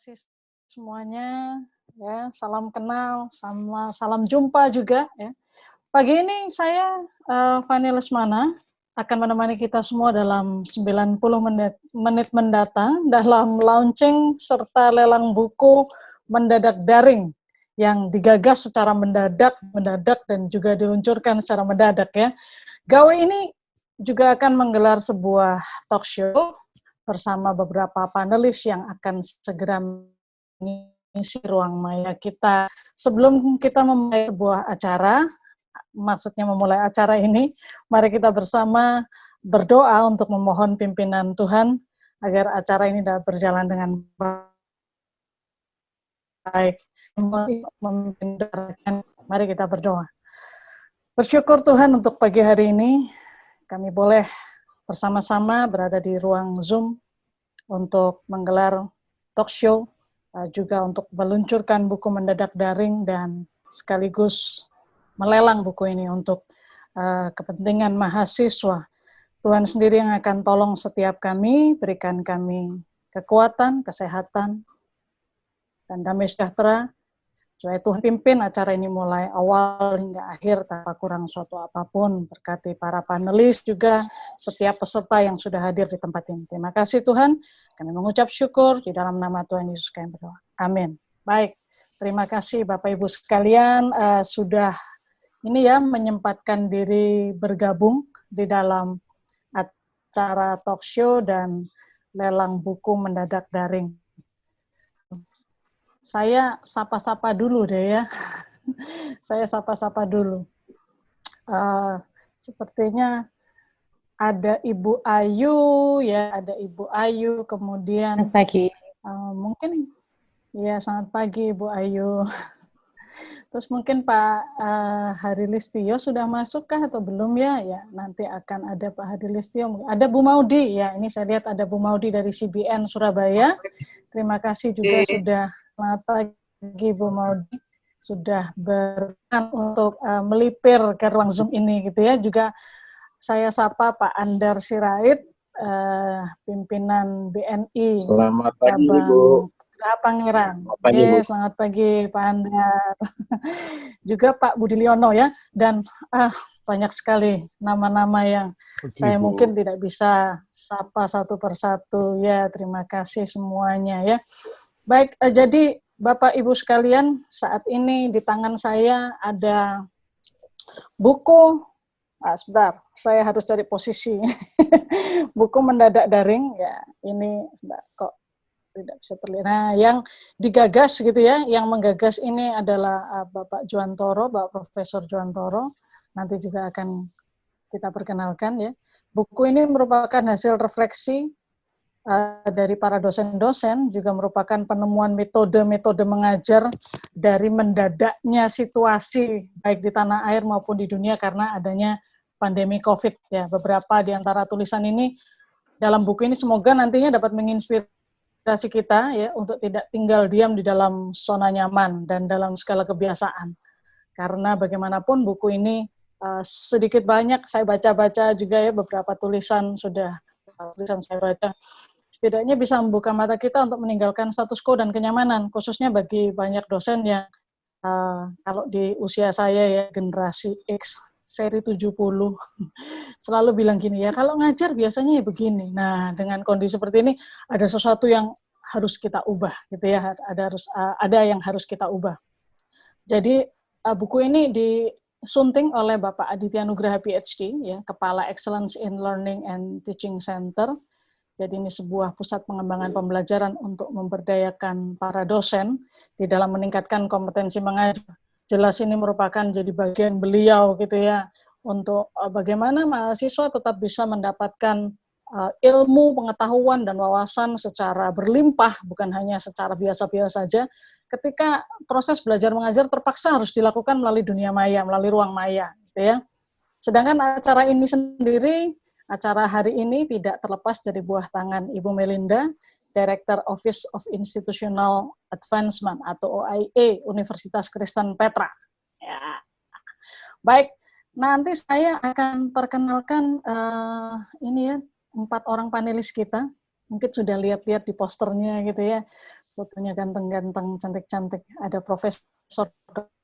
kasih semuanya. Ya, salam kenal, sama salam jumpa juga. Ya. Pagi ini saya Fani Lesmana akan menemani kita semua dalam 90 menit mendatang dalam launching serta lelang buku mendadak daring yang digagas secara mendadak dan juga diluncurkan secara mendadak ya. Gawe ini juga akan menggelar sebuah talk show bersama beberapa panelis yang akan segera mengisi ruang maya kita. Sebelum kita memulai sebuah acara, maksudnya memulai acara ini, mari kita bersama berdoa untuk memohon pimpinan Tuhan agar acara ini dapat berjalan dengan baik. Mari kita berdoa. Bersyukur Tuhan untuk pagi hari ini, kami boleh bersama-sama berada di ruang Zoom untuk menggelar talk show, juga untuk meluncurkan buku mendadak daring dan sekaligus melelang buku ini untuk kepentingan mahasiswa. Tuhan sendiri yang akan tolong setiap kami, berikan kami kekuatan, kesehatan, dan damai sejahtera, supaya Tuhan pimpin acara ini mulai awal hingga akhir tanpa kurang suatu apapun. Berkati para panelis juga, setiap peserta yang sudah hadir di tempat ini. Terima kasih Tuhan, kami mengucap syukur di dalam nama Tuhan Yesus kami berdoa. Amin. Baik, terima kasih Bapak Ibu sekalian sudah ini ya menyempatkan diri bergabung di dalam acara talk show dan lelang buku mendadak daring. Saya sapa-sapa dulu deh ya. Saya sapa-sapa dulu. Sepertinya ada Ibu Ayu ya, ada Ibu Ayu, kemudian selamat pagi. Mungkin ya selamat pagi Ibu Ayu. Terus mungkin Pak Harilistio sudah masukkah atau belum ya? Ya, nanti akan ada Pak Harilistio. Ada Bu Maudi ya. Ini saya lihat ada Bu Maudi dari CBN Surabaya. Terima kasih juga sudah. Selamat pagi Bu Maudi, sudah berkenan untuk melipir ke ruang Zoom ini gitu ya. Juga saya sapa Pak Andar Sirait, pimpinan BNI Selamat pagi cabang Bu. Pangeran. Selamat pagi, Bu. Selamat pagi Pak Andar. Juga Pak Budiliono ya, dan banyak sekali nama-nama yang saya mungkin tidak bisa sapa satu persatu ya. Terima kasih semuanya ya. Baik, jadi Bapak Ibu sekalian, saat ini di tangan saya ada buku, sebentar, saya harus cari posisi, buku mendadak daring, ya ini, sebentar, kok tidak bisa terlihat. Nah, yang digagas gitu ya, yang menggagas ini adalah Bapak Juwantoro, Bapak Profesor Juwantoro, nanti juga akan kita perkenalkan ya. Buku ini merupakan hasil refleksi dari para dosen-dosen, juga merupakan penemuan metode-metode mengajar dari mendadaknya situasi baik di tanah air maupun di dunia karena adanya pandemi COVID ya. Beberapa di antara tulisan ini dalam buku ini semoga nantinya dapat menginspirasi kita ya untuk tidak tinggal diam di dalam zona nyaman dan dalam skala kebiasaan. Karena bagaimanapun buku ini sedikit banyak saya baca-baca juga ya, beberapa tulisan saya baca, setidaknya bisa membuka mata kita untuk meninggalkan status quo dan kenyamanan, khususnya bagi banyak dosen yang kalau di usia saya ya, generasi X, seri 70, selalu bilang gini, ya kalau ngajar biasanya ya begini. Nah, dengan kondisi seperti ini, ada sesuatu yang harus kita ubah, gitu ya, ada yang harus kita ubah. Jadi, buku ini disunting oleh Bapak Aditya Nugraha PhD, ya, Kepala Excellence in Learning and Teaching Center. Jadi ini sebuah pusat pengembangan pembelajaran untuk memberdayakan para dosen di dalam meningkatkan kompetensi mengajar. Jelas ini merupakan jadi bagian beliau gitu ya, untuk bagaimana mahasiswa tetap bisa mendapatkan ilmu, pengetahuan, dan wawasan secara berlimpah, bukan hanya secara biasa-biasa saja, ketika proses belajar mengajar terpaksa harus dilakukan melalui dunia maya, melalui ruang maya. Gitu ya. Sedangkan acara ini sendiri, acara hari ini tidak terlepas dari buah tangan Ibu Melinda, Director Office of Institutional Advancement atau OIA Universitas Kristen Petra. Ya. Baik, nanti saya akan perkenalkan ini ya 4 orang panelis kita. Mungkin sudah lihat-lihat di posternya gitu ya. fotonya ganteng-ganteng, cantik-cantik. Ada Profesor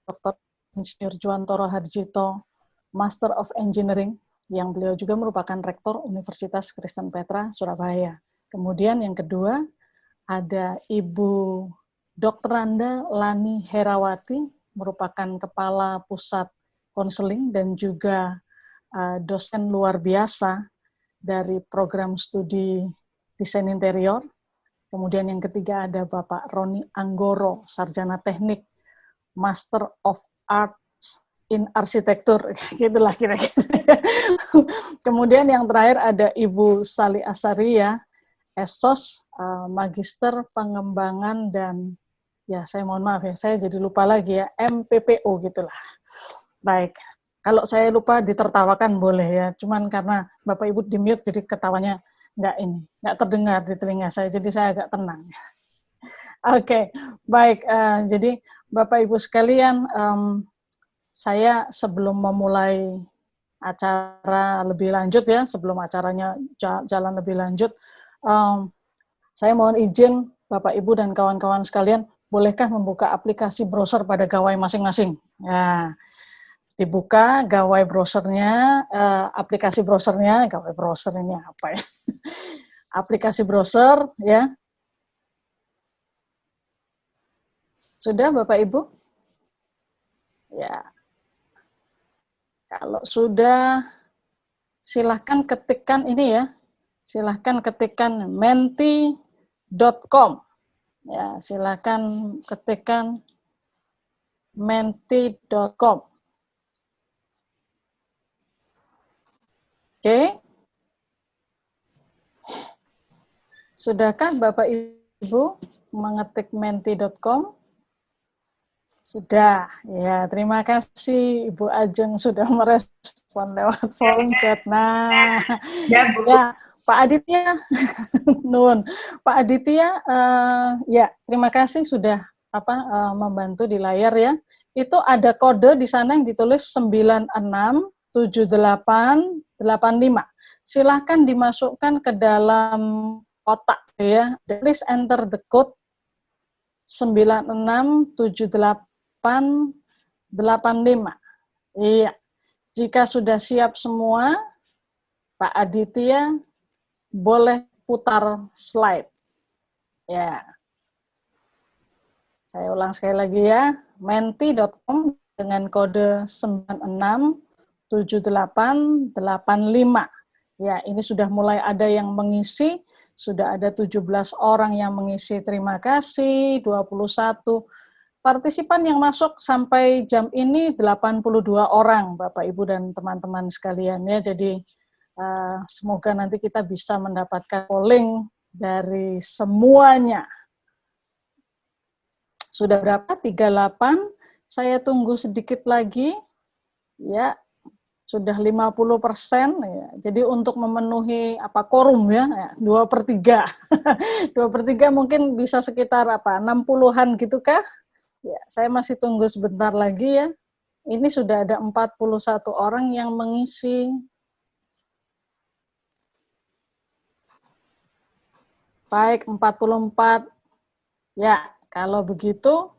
Dr. Insinyur Juwantoro Harjito, Master of Engineering, yang beliau juga merupakan Rektor Universitas Kristen Petra, Surabaya. Kemudian yang kedua, ada Ibu Dr. Randa Lani Herawati, merupakan Kepala Pusat Konseling dan juga dosen luar biasa dari program studi desain interior. Kemudian yang ketiga ada Bapak Roni Anggoro, Sarjana Teknik, Master of Arts in Arsitektur, gitulah kira-kira. Kemudian yang terakhir ada Ibu Sali Asaria, ESOS, Magister Pengembangan dan, ya saya mohon maaf ya, saya jadi lupa lagi ya, MPPO gitulah. Baik, kalau saya lupa ditertawakan boleh ya, cuman karena Bapak Ibu di-mute jadi ketawanya nggak terdengar di telinga saya, jadi saya agak tenang. Oke, baik. Jadi Bapak Ibu sekalian, saya sebelum memulai acara lebih lanjut ya, sebelum acaranya jalan lebih lanjut, saya mohon izin Bapak Ibu dan kawan-kawan sekalian, bolehkah membuka aplikasi browser pada gawai masing-masing? Ya, dibuka gawai browsernya, aplikasi browsernya, gawai browser ini apa ya? Aplikasi browser ya. Sudah Bapak Ibu? Ya. Kalau sudah, silahkan ketikkan ini ya. Silahkan ketikkan menti.com. Ya, silahkan ketikkan menti.com. Oke. Sudahkah Bapak Ibu mengetik menti.com? Sudah. Ya, terima kasih Ibu Ajeng sudah merespon lewat forum chat. Nah, ya, Pak Aditya, Nun, Pak Aditya, ya terima kasih sudah membantu di layar ya. Itu ada kode di sana yang ditulis 967885. Silahkan dimasukkan ke dalam kotak ya. Please enter the code 967885. Iya. Jika sudah siap semua, Pak Aditya boleh putar slide. Ya. Saya ulang sekali lagi ya. menti.com dengan kode 967885. Ya, ini sudah mulai ada yang mengisi, sudah ada 17 orang yang mengisi. Terima kasih, 21 partisipan yang masuk sampai jam ini 82 orang, Bapak Ibu dan teman-teman sekalian ya. Jadi semoga nanti kita bisa mendapatkan polling dari semuanya. Sudah berapa? 38. Saya tunggu sedikit lagi. Ya, sudah 50%. Ya. Jadi untuk memenuhi quorum ya, 2/3. 2/3 mungkin bisa sekitar 60-an gitu kah? Ya, saya masih tunggu sebentar lagi ya. Ini sudah ada 41 orang yang mengisi. Baik, 44. Ya, kalau begitu,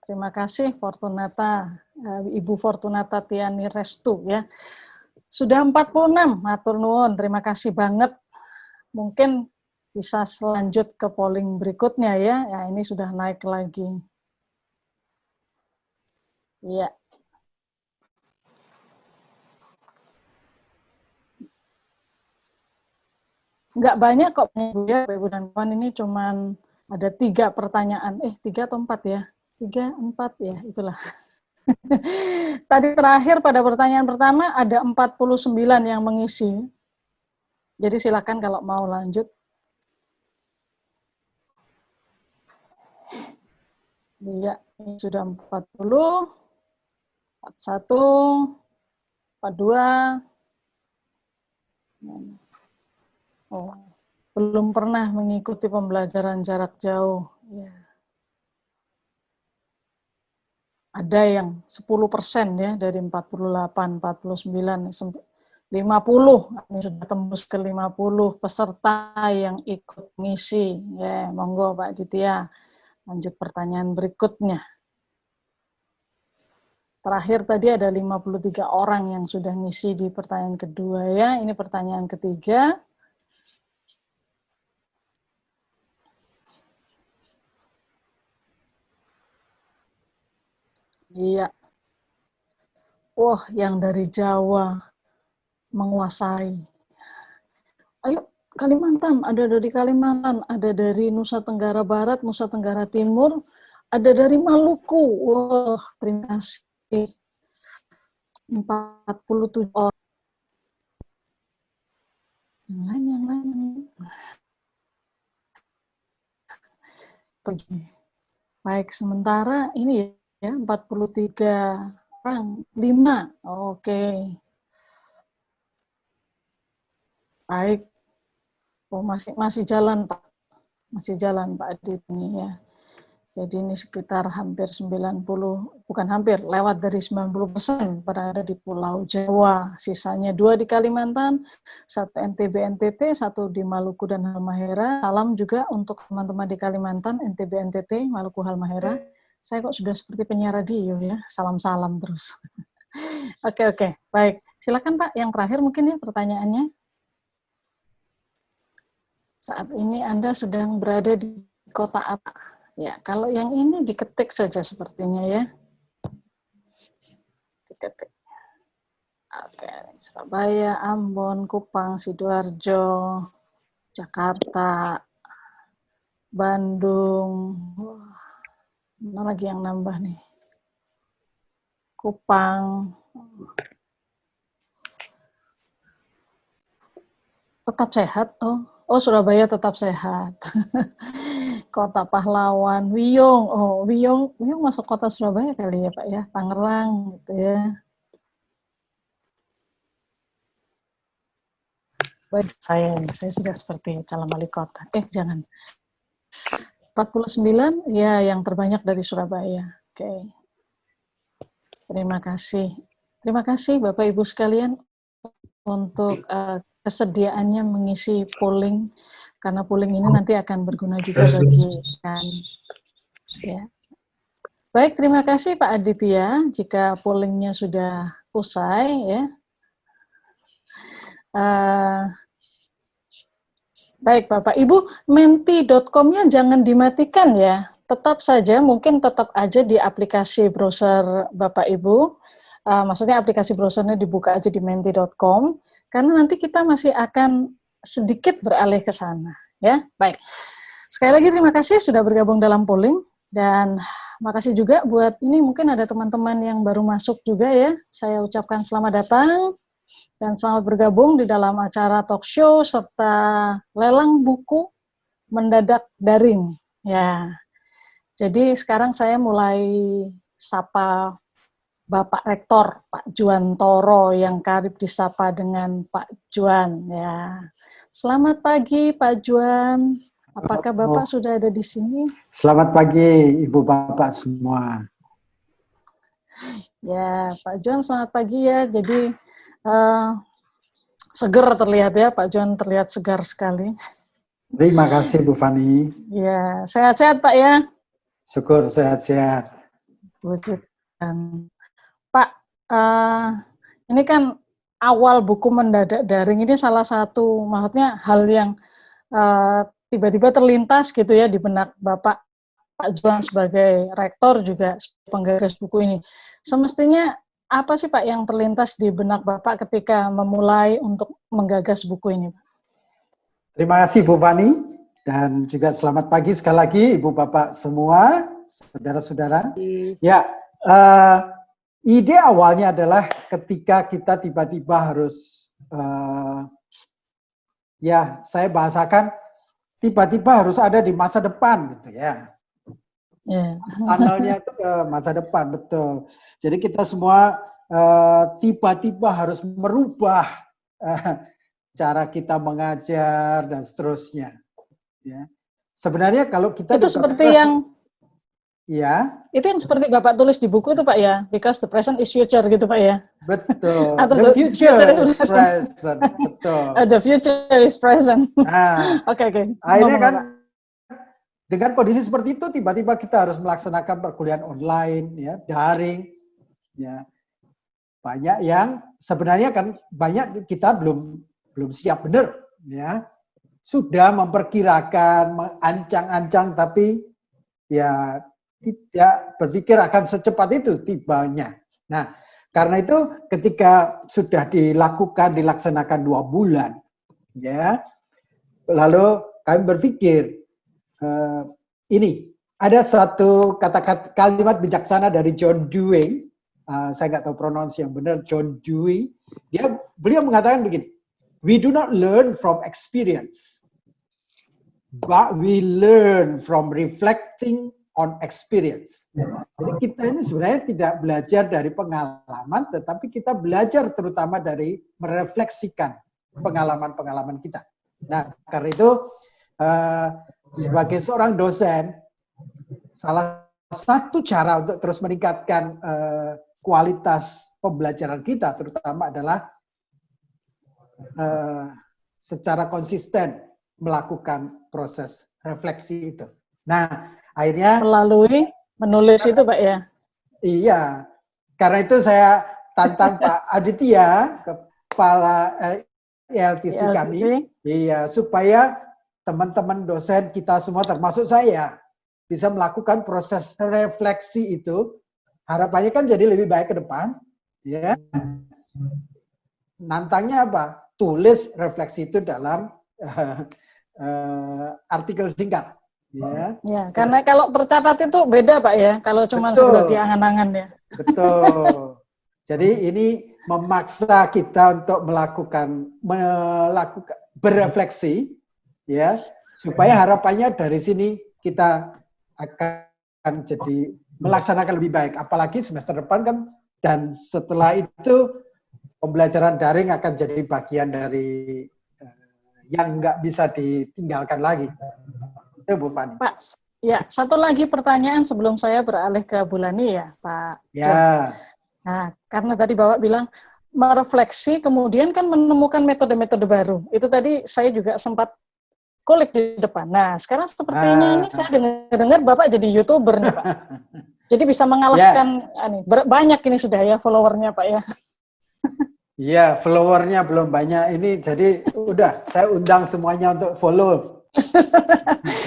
terima kasih Fortunata, Ibu Fortunata Tiani Restu ya. Sudah 46, matur nuwun, terima kasih banget. Mungkin bisa selanjut ke polling berikutnya ya. Ya, ini sudah naik lagi. Iya. Nggak banyak kok, Ibu dan kawan, ini cuman ada 3 pertanyaan. 3 atau 4 ya? 3, 4 ya, itulah. Tadi terakhir pada pertanyaan pertama ada 49 yang mengisi. Jadi silakan kalau mau lanjut. Iya, ini sudah 40, 41, 42. Oh, belum pernah mengikuti pembelajaran jarak jauh. Ya. Ada yang 10% ya, dari 48, 49, 50, ini sudah tembus ke 50 peserta yang ikut ngisi. Ya, monggo Pak Aditya. Lanjut pertanyaan berikutnya. Terakhir tadi ada 53 orang yang sudah ngisi di pertanyaan kedua ya. Ini pertanyaan ketiga. Iya. Wah, yang dari Jawa menguasai. Ayo, Kalimantan, ada dari Kalimantan, ada dari Nusa Tenggara Barat, Nusa Tenggara Timur, ada dari Maluku. Wah, terima kasih. 47 orang. Yang lain. Baik, sementara ini ya, 43 orang, 5. Oke. Baik. Oh, masih jalan, Pak. Masih jalan, Pak Adit ini ya. Jadi ini sekitar hampir 90, bukan hampir, lewat dari 90% berada di Pulau Jawa. Sisanya 2 di Kalimantan, 1 NTB NTT, 1 di Maluku dan Halmahera. Salam juga untuk teman-teman di Kalimantan, NTB NTT, Maluku Halmahera. Saya kok sudah seperti penyiar radio ya, salam-salam terus. Oke, baik. Silakan Pak, yang terakhir mungkin ya pertanyaannya. Saat ini Anda sedang berada di kota apa? Ya, kalau yang ini diketik saja sepertinya ya. Diketik. Oke, Surabaya, Ambon, Kupang, Sidoarjo, Jakarta, Bandung. Mana lagi yang nambah nih? Kupang. Tetap sehat, oh Surabaya tetap sehat. Kota Pahlawan, Wiyung. Oh, Wiyung masuk kota Surabaya kali ya, Pak ya. Tangerang gitu ya. Baik, saya sudah seperti calon wali kota. Jangan. 49 ya, yang terbanyak dari Surabaya. Oke. Terima kasih. Terima kasih Bapak Ibu sekalian untuk kesediaannya mengisi polling, karena polling ini nanti akan berguna juga bagi kami. Ya. Baik, terima kasih Pak Aditya. Jika pollingnya sudah usai, ya. Baik Bapak Ibu, menti.com-nya jangan dimatikan ya. Tetap saja, mungkin tetap aja di aplikasi browser Bapak Ibu. Maksudnya aplikasi browsernya dibuka aja di menti.com, karena nanti kita masih akan sedikit beralih ke sana. Ya, baik. Sekali lagi terima kasih sudah bergabung dalam polling, dan makasih juga buat ini mungkin ada teman-teman yang baru masuk juga ya. Saya ucapkan selamat datang dan selamat bergabung di dalam acara talk show serta lelang buku mendadak daring. Ya, jadi sekarang saya mulai sapa Bapak Rektor, Pak Juan Toro, yang karib disapa dengan Pak Juan. Ya, selamat pagi Pak Juan. Apakah Bapak sudah ada di sini? Selamat pagi Ibu Bapak semua. Ya, Pak Juan selamat pagi ya. Jadi seger terlihat ya, Pak Juan terlihat segar sekali. Terima kasih Bu Fani. Ya, sehat-sehat Pak ya. Syukur sehat-sehat. Wujudkan. Pak, ini kan awal buku mendadak daring ini salah satu, maksudnya hal yang tiba-tiba terlintas gitu ya di benak Bapak Pak Juan sebagai rektor juga penggagas buku ini. Semestinya apa sih Pak yang terlintas di benak Bapak ketika memulai untuk menggagas buku ini, Pak? Terima kasih Bu Fani, dan juga selamat pagi sekali lagi Ibu Bapak semua, saudara-saudara. Ya, ide awalnya adalah ketika kita tiba-tiba harus, ya saya bahasakan, tiba-tiba harus ada di masa depan gitu ya. Tunnelnya itu ke masa depan, betul. Jadi kita semua tiba-tiba harus merubah cara kita mengajar dan seterusnya. Ya. Sebenarnya kalau kita itu seperti yang Ya, Itu yang seperti Bapak tulis di buku itu Pak ya, because the present is future gitu Pak ya. betul. Atau The future is is present. present. Betul. The future is present. Nah, Oke. akhirnya Ngomong kan Pak. dengan kondisi seperti itu, tiba-tiba kita harus melaksanakan perkuliahan online, ya, daring, ya. Banyak yang sebenarnya kan banyak kita belum siap benar, ya. Sudah memperkirakan, mengancang-ancang, tapi ya tidak berpikir akan secepat itu tibanya. Nah, karena itu ketika sudah dilaksanakan 2 bulan, ya, lalu kami berpikir ini ada satu kalimat bijaksana dari John Dewey, saya nggak tahu pronounce yang benar, John Dewey. Beliau mengatakan begini, we do not learn from experience, but we learn from reflecting on experience. Jadi kita ini sebenarnya tidak belajar dari pengalaman, tetapi kita belajar terutama dari merefleksikan pengalaman-pengalaman kita. Nah, karena itu sebagai seorang dosen, salah satu cara untuk terus meningkatkan kualitas pembelajaran kita, terutama adalah secara konsisten melakukan proses refleksi itu. Nah, akhirnya Melalui menulis itu Pak ya. Iya, karena itu saya tantang Pak Aditya, kepala ILTC kami, iya, supaya teman-teman dosen kita semua termasuk saya bisa melakukan proses refleksi itu. Harapannya kan jadi lebih baik ke depan, ya. Nantangnya apa? Tulis refleksi itu dalam artikel singkat. Ya, karena kalau tercatat itu beda Pak ya, kalau cuma sekedar di angan-angan ya. Betul. Jadi ini memaksa kita untuk melakukan berefleksi, ya, supaya harapannya dari sini kita akan jadi melaksanakan lebih baik. Apalagi semester depan kan, dan setelah itu pembelajaran daring akan jadi bagian dari yang nggak bisa ditinggalkan lagi. Itu Bu Fani. Pak, ya, satu lagi pertanyaan sebelum saya beralih ke Bulani ya, Pak. Ya. John. Nah, karena tadi Bapak bilang merefleksi, kemudian kan menemukan metode-metode baru. Itu tadi saya juga sempat kulik di depan. Nah, sekarang sepertinya ini saya dengar Bapak jadi YouTuber nih, Pak. Jadi bisa mengalahkan, banyak ini sudah ya followernya, Pak ya. Iya, followernya belum banyak ini, jadi udah saya undang semuanya untuk follow.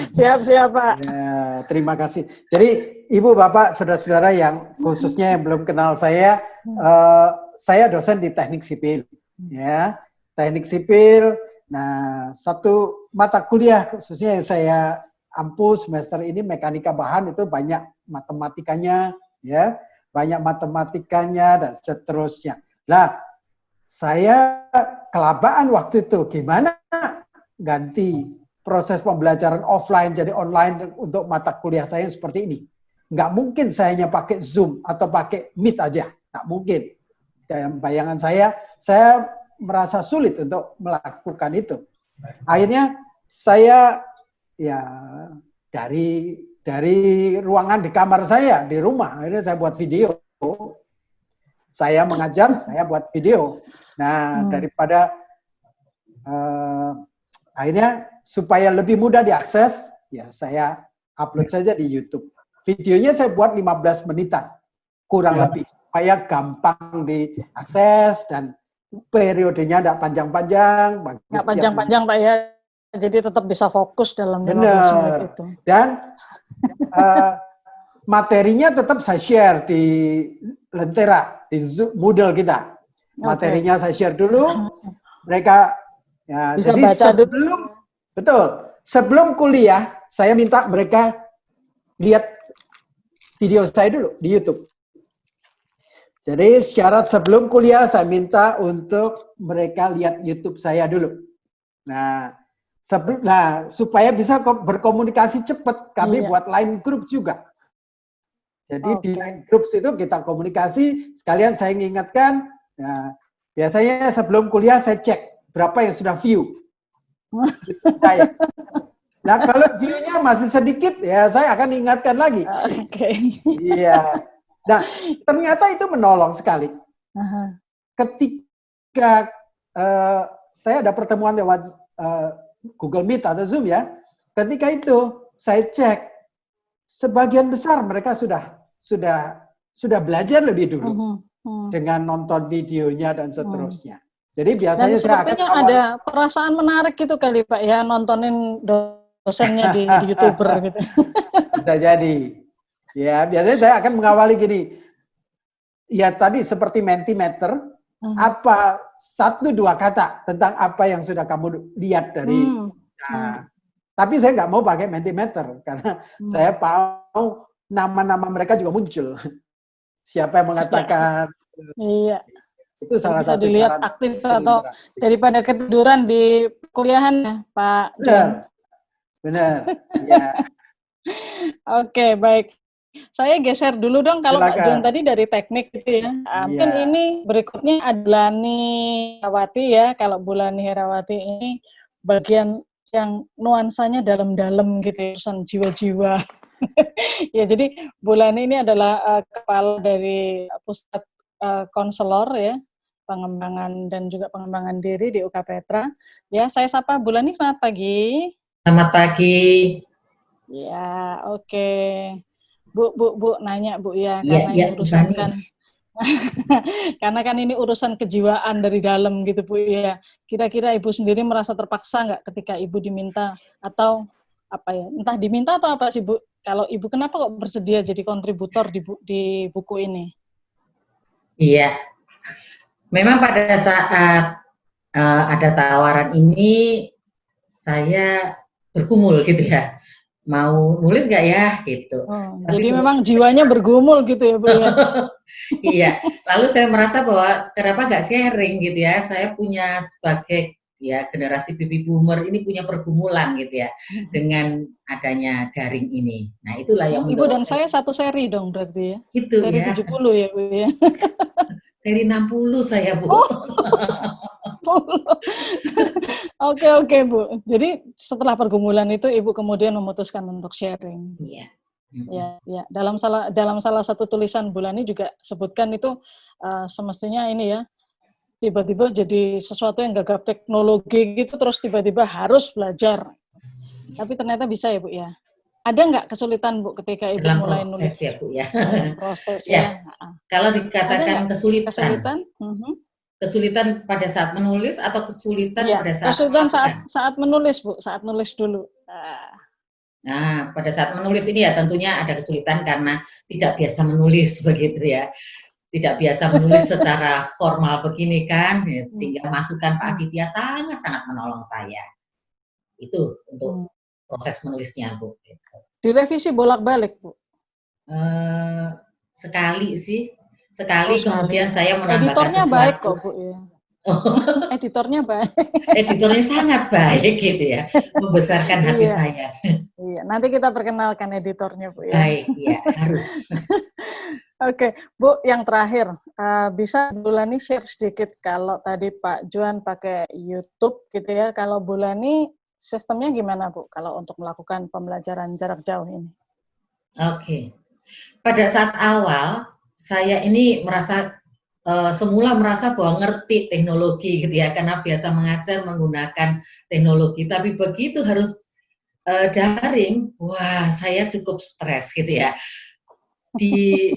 Siap Pak. Ya, terima kasih. Jadi Ibu, Bapak, saudara-saudara yang khususnya yang belum kenal saya dosen di teknik sipil, ya, teknik sipil. Nah, satu mata kuliah khususnya yang saya ampu semester ini mekanika bahan, itu banyak matematikanya, ya, banyak matematikanya dan seterusnya. Nah, saya kelabaan waktu itu, gimana ganti proses pembelajaran offline jadi online untuk mata kuliah saya seperti ini. Nggak mungkin saya hanya pakai Zoom atau pakai Meet aja. Nggak mungkin. Dalam bayangan saya merasa sulit untuk melakukan itu. Akhirnya saya ya dari ruangan di kamar saya, di rumah, akhirnya saya buat video. Saya mengajar, saya buat video. Nah, daripada akhirnya supaya lebih mudah diakses, ya saya upload saja di YouTube. Videonya saya buat 15 menitan, kurang lebih, supaya gampang diakses dan periodenya tidak panjang-panjang. Nggak panjang-panjang Pak ya, jadi tetap bisa fokus dalam 15 menit itu. Dan materinya tetap saya share di Lentera, di Moodle kita. Materinya saya share dulu, mereka ya, bisa jadi baca dulu. Sebelum kuliah, saya minta mereka lihat video saya dulu di YouTube. Jadi syarat sebelum kuliah saya minta untuk mereka lihat YouTube saya dulu. Nah, supaya bisa berkomunikasi cepat, kami buat line group juga. Jadi di line group itu kita komunikasi, sekalian saya mengingatkan, nah, biasanya sebelum kuliah saya cek berapa yang sudah view. Nah, kalau view-nya masih sedikit, ya saya akan ingatkan lagi. Oke. Iya. Nah, ternyata itu menolong sekali. Ketika saya ada pertemuan lewat Google Meet atau Zoom ya, ketika itu saya cek, sebagian besar mereka sudah belajar lebih dulu dengan nonton videonya dan seterusnya. Jadi biasanya dan saya akan sepertinya ada perasaan menarik gitu kali Pak ya, nontonin dosennya di YouTuber gitu. Bisa jadi. Ya, biasanya saya akan mengawali gini. Ya tadi seperti Mentimeter, apa 1-2 kata tentang apa yang sudah kamu lihat dari. Nah, tapi saya nggak mau pakai Mentimeter karena saya mau nama-nama mereka juga muncul. Siapa yang mengatakan? Iya. Itu salah bisa satu dilihat cara aktif atau daripada ketiduran di kuliahan ya, Pak John. Benar. Ya. Oke, baik. Saya geser dulu dong kalau Pak John tadi dari teknik gitu ya. Mungkin ini berikutnya adalah Bulani Herawati ya. Kalau Bulani Herawati ini bagian yang nuansanya dalam-dalam gitu ya, urusan jiwa-jiwa. Ya, jadi Bulani ini adalah kepala dari pusat konselor ya, pengembangan dan juga pengembangan diri di UK Petra. Ya, saya sapa Bulani, selamat pagi. Selamat pagi. Ya, oke. Bu, nanya Bu ya, karena ini urusan kan, karena kan ini urusan kejiwaan dari dalam gitu Bu ya. Kira-kira Ibu sendiri merasa terpaksa nggak ketika Ibu diminta atau apa ya, entah diminta atau apa sih Bu? Kalau Ibu kenapa kok bersedia jadi kontributor di buku ini? Iya, memang pada saat ada tawaran ini saya bergumul gitu ya, mau nulis nggak ya gitu. Tapi jadi memang jiwanya bergumul gitu ya Bu ya? Iya, lalu saya merasa bahwa kenapa nggak sharing gitu ya, saya punya sebagai ya generasi baby boomer ini punya pergumulan gitu ya dengan adanya daring ini. Nah itulah yang Ibu dan saya satu seri dong berarti ya? Itu seri ya. 70 ya Bu ya? Seri 60 saya Bu. Oke Bu. Jadi setelah pergumulan itu Ibu kemudian memutuskan untuk sharing. Iya. Ya. Dalam salah satu tulisan Bulani juga sebutkan itu semestinya ini ya, tiba-tiba jadi sesuatu yang gagap teknologi gitu, terus tiba-tiba harus belajar. Tapi ternyata bisa ya Bu ya. Ada nggak kesulitan Bu ketika Ibu dalam mulai proses nulis? Ya Bu ya. Prosesnya. Kalau dikatakan kesulitan. Kesulitan pada saat menulis atau kesulitan pada saat kesulitan saat menulis Bu, saat nulis dulu. Nah, pada saat menulis ini ya tentunya ada kesulitan karena tidak biasa menulis begitu ya. Tidak biasa menulis secara formal begini kan, sehingga masukan Pak Aditya sangat-sangat menolong saya. Itu untuk proses menulisnya Bu. Gitu. Direvisi bolak-balik Bu? Sekali sih. Sekali kemudian saya menambahkan editornya sesuatu. Baik kok Bu ya. Editornya baik. Editornya sangat baik gitu ya, membesarkan hati saya. Iya, nanti kita perkenalkan editornya Bu ya. Baik, ya harus. Oke, Bu, yang terakhir, bisa Bulani share sedikit kalau tadi Pak Juan pakai YouTube gitu ya, kalau Bulani sistemnya gimana Bu kalau untuk melakukan pembelajaran jarak jauh ini? Oke, pada saat awal saya ini semula merasa bahwa ngerti teknologi gitu ya, karena biasa mengajar menggunakan teknologi, tapi begitu harus daring, wah saya cukup stres gitu ya.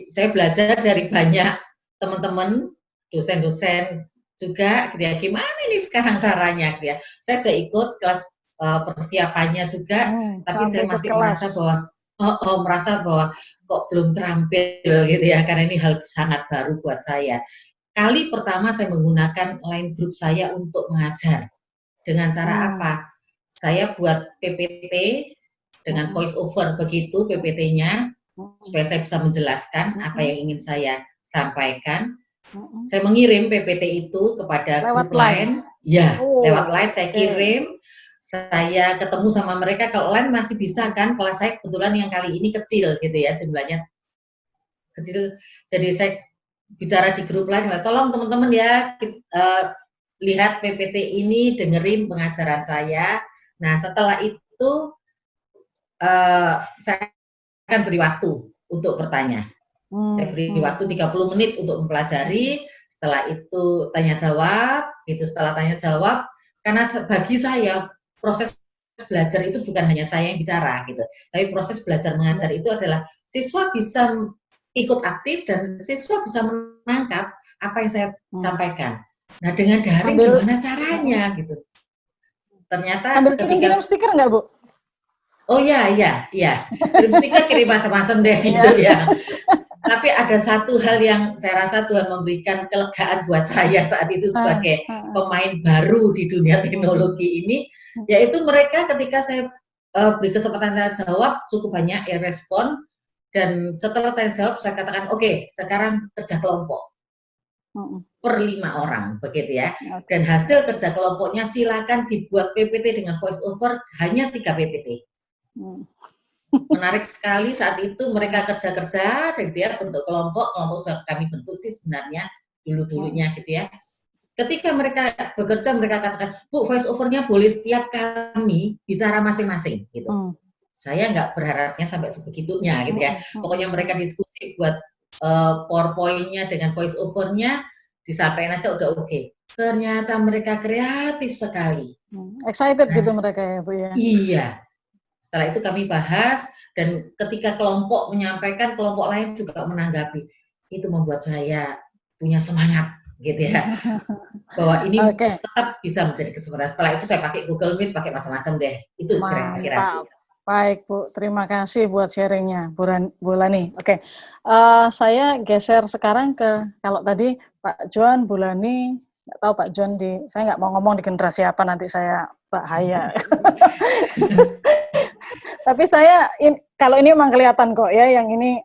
Saya belajar dari banyak teman-teman, dosen-dosen juga gitu ya, gimana ini sekarang caranya gitu ya. Saya sudah ikut kelas persiapannya juga, tapi saya masih merasa bahwa kok belum terampil gitu ya, karena ini hal sangat baru buat saya. Kali pertama saya menggunakan line group saya untuk mengajar. Dengan cara apa? Saya buat PPT dengan voice over begitu PPT-nya, supaya saya bisa menjelaskan apa yang ingin saya sampaikan. Saya mengirim PPT itu kepada grup lain. Ya, lewat line saya kirim. Saya ketemu sama mereka, kalau lain masih bisa kan, kelas saya kebetulan yang kali ini kecil gitu ya, jumlahnya kecil, jadi saya bicara di grup lain, tolong teman-teman ya, lihat PPT ini, dengerin pengajaran saya. Nah setelah itu saya akan beri waktu untuk bertanya. Saya beri waktu 30 menit untuk mempelajari, setelah itu tanya jawab, gitu. Setelah tanya jawab, karena bagi saya proses belajar itu bukan hanya saya yang bicara, gitu. Tapi proses belajar mengajar itu adalah siswa bisa ikut aktif dan siswa bisa menangkap apa yang saya sampaikan. Nah, dengan daring gimana caranya, gitu. Ternyata sambil kirim stiker nggak, Bu? Oh iya. Kirim stiker, kirim macam-macam deh, gitu ya. Tapi ada satu hal yang saya rasa Tuhan memberikan kelegaan buat saya saat itu sebagai pemain baru di dunia teknologi ini, yaitu mereka ketika saya beri kesempatan tanya jawab cukup banyak yang respon, dan setelah tanya jawab saya katakan oke, sekarang kerja kelompok per 5 orang, begitu ya. Dan hasil kerja kelompoknya silakan dibuat PPT dengan voice over, hanya 3 PPT. Menarik sekali saat itu mereka kerja-kerja dan dia bentuk kelompok sudah kami bentuk sih sebenarnya dulu-dulunya gitu ya. Ketika mereka bekerja mereka katakan, Bu, voice over-nya boleh setiap kami bicara masing-masing gitu. Saya nggak berharapnya sampai sebegitunya gitu ya. Pokoknya mereka diskusi buat PowerPoint-nya dengan voice over-nya disampaikan aja udah oke. Ternyata mereka kreatif sekali. Excited gitu mereka ya, Bu ya. Iya. Setelah itu kami bahas, dan ketika kelompok menyampaikan, kelompok lain juga menanggapi. Itu membuat saya punya semangat, gitu ya. Bahwa ini tetap bisa menjadi kesempatan. Setelah itu saya pakai Google Meet, pakai macam-macam deh. Itu kira-kira. Baik, Bu. Terima kasih buat sharingnya, Bu Lani. Saya geser sekarang ke, kalau tadi Pak John, Bu Lani, nggak tahu Pak John saya nggak mau ngomong di generasi apa, nanti saya bahaya. Tapi saya, kalau ini memang kelihatan kok ya, yang ini,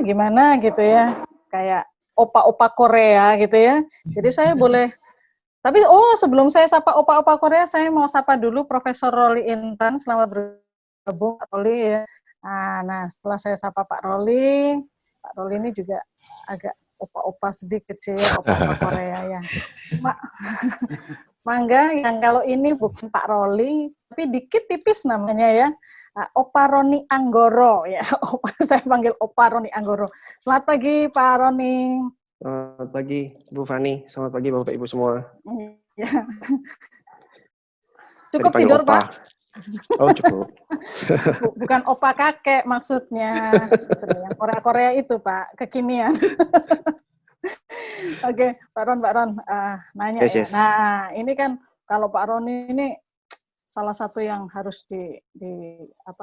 gimana gitu ya, kayak opa-opa Korea gitu ya. Jadi saya boleh, tapi sebelum saya sapa opa-opa Korea, saya mau sapa dulu Profesor Roli Intan, selamat bergabung Pak Roli ya. Nah setelah saya sapa Pak Roli ini juga agak opa-opa sedikit sih ya, opa-opa Korea ya. Mangga, yang kalau ini bukan Pak Roli, tapi dikit tipis namanya ya, Opa Roni Anggoro ya. Saya panggil Opa Roni Anggoro. Selamat pagi Pak Roni. Selamat pagi Bu Fani, selamat pagi Bapak Ibu semua. Ya. Cukup tidur Opa. Pak? Oh cukup. Bukan opa kakek maksudnya, yang Korea-Korea itu Pak, kekinian. Oke, Pak Ron, nanya ya. Yes. Nah, ini kan kalau Pak Roni ini salah satu yang harus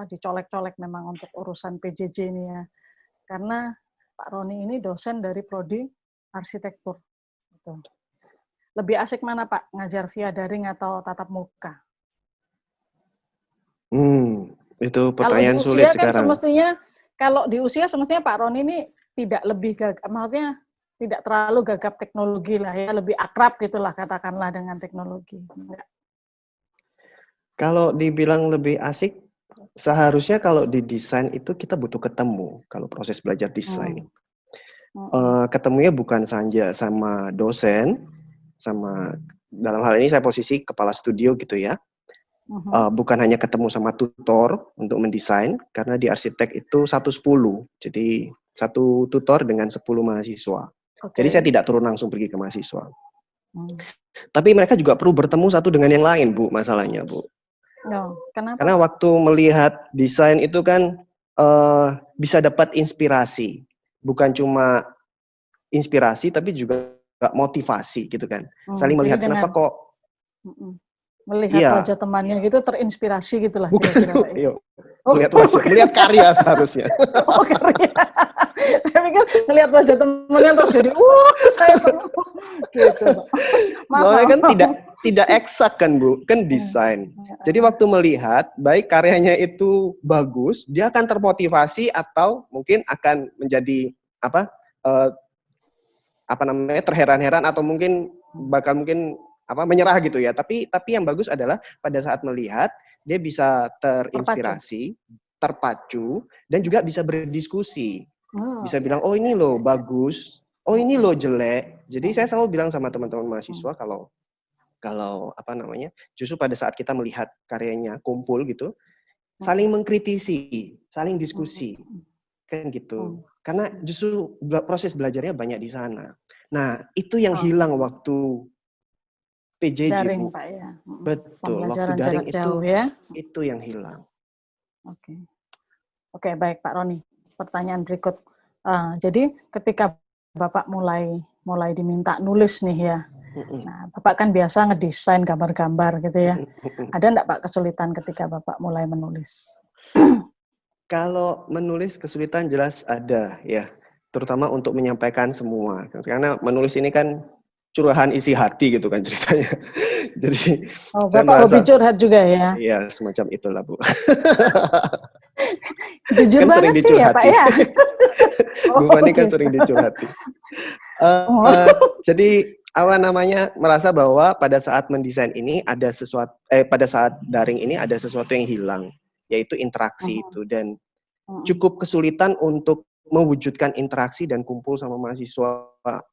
dicolek-colek memang untuk urusan PJJ ini ya. Karena Pak Roni ini dosen dari prodi arsitektur. Gitu. Lebih asik mana Pak, ngajar via daring atau tatap muka? Itu pertanyaan sulit sekarang. Kalau di usia semestinya Pak Roni ini tidak lebih maksudnya tidak terlalu gagap teknologi lah ya, lebih akrab gitulah katakanlah dengan teknologi. Enggak. Kalau dibilang lebih asik, seharusnya kalau di desain itu kita butuh ketemu kalau proses belajar desain. Ketemunya bukan saja sama dosen, sama dalam hal ini saya posisi kepala studio gitu ya. Bukan hanya ketemu sama tutor untuk mendesain, karena di arsitek itu 1-10, jadi satu tutor dengan 10 mahasiswa. Jadi saya tidak turun langsung pergi ke mahasiswa. Tapi mereka juga perlu bertemu satu dengan yang lain, Bu, masalahnya, Bu. Kenapa? Karena waktu melihat desain itu kan bisa dapat inspirasi. Bukan cuma inspirasi, tapi juga motivasi gitu kan. Saling melihat kenapa kok melihat wajah temannya gitu terinspirasi gitulah kira-kira. Melihat karya seharusnya. Karya. Saya pikir melihat wajah temannya terus jadi saya gitu. Soalnya kan tidak eksak kan Bu, kan desain. Jadi waktu melihat baik karyanya itu bagus, dia akan termotivasi atau mungkin akan menjadi terheran-heran atau mungkin menyerah gitu ya. Tapi yang bagus adalah pada saat melihat dia bisa terinspirasi, terpacu, dan juga bisa berdiskusi. Bisa bilang, oh ini loh bagus, oh ini loh jelek. Jadi saya selalu bilang sama teman-teman mahasiswa kalau justru pada saat kita melihat karyanya kumpul gitu, saling mengkritisi, saling diskusi, kan gitu. Karena justru proses belajarnya banyak di sana. Nah, itu yang hilang waktu PJJ, daring, Bu. Pak, ya. Betul, waktu Pembelajaran daring jarak jauh, ya. itu yang hilang. Oke, baik Pak Roni. Pertanyaan berikut. Jadi ketika Bapak mulai diminta nulis nih ya. Nah, Bapak kan biasa ngedesain gambar-gambar gitu ya. Ada enggak Pak kesulitan ketika Bapak mulai menulis? Kalau menulis kesulitan jelas ada ya, terutama untuk menyampaikan semua. Karena menulis ini kan curahan isi hati gitu kan ceritanya. Jadi saya Bapak hobi curhat juga ya? Iya, semacam itulah, Bu. Jujur kan banget sih ya Pak ya. Bu Fani kan sering dicurhati. Jadi merasa bahwa pada saat mendesain ini ada sesuatu, pada saat daring ini ada sesuatu yang hilang, yaitu interaksi itu, dan cukup kesulitan untuk mewujudkan interaksi dan kumpul sama mahasiswa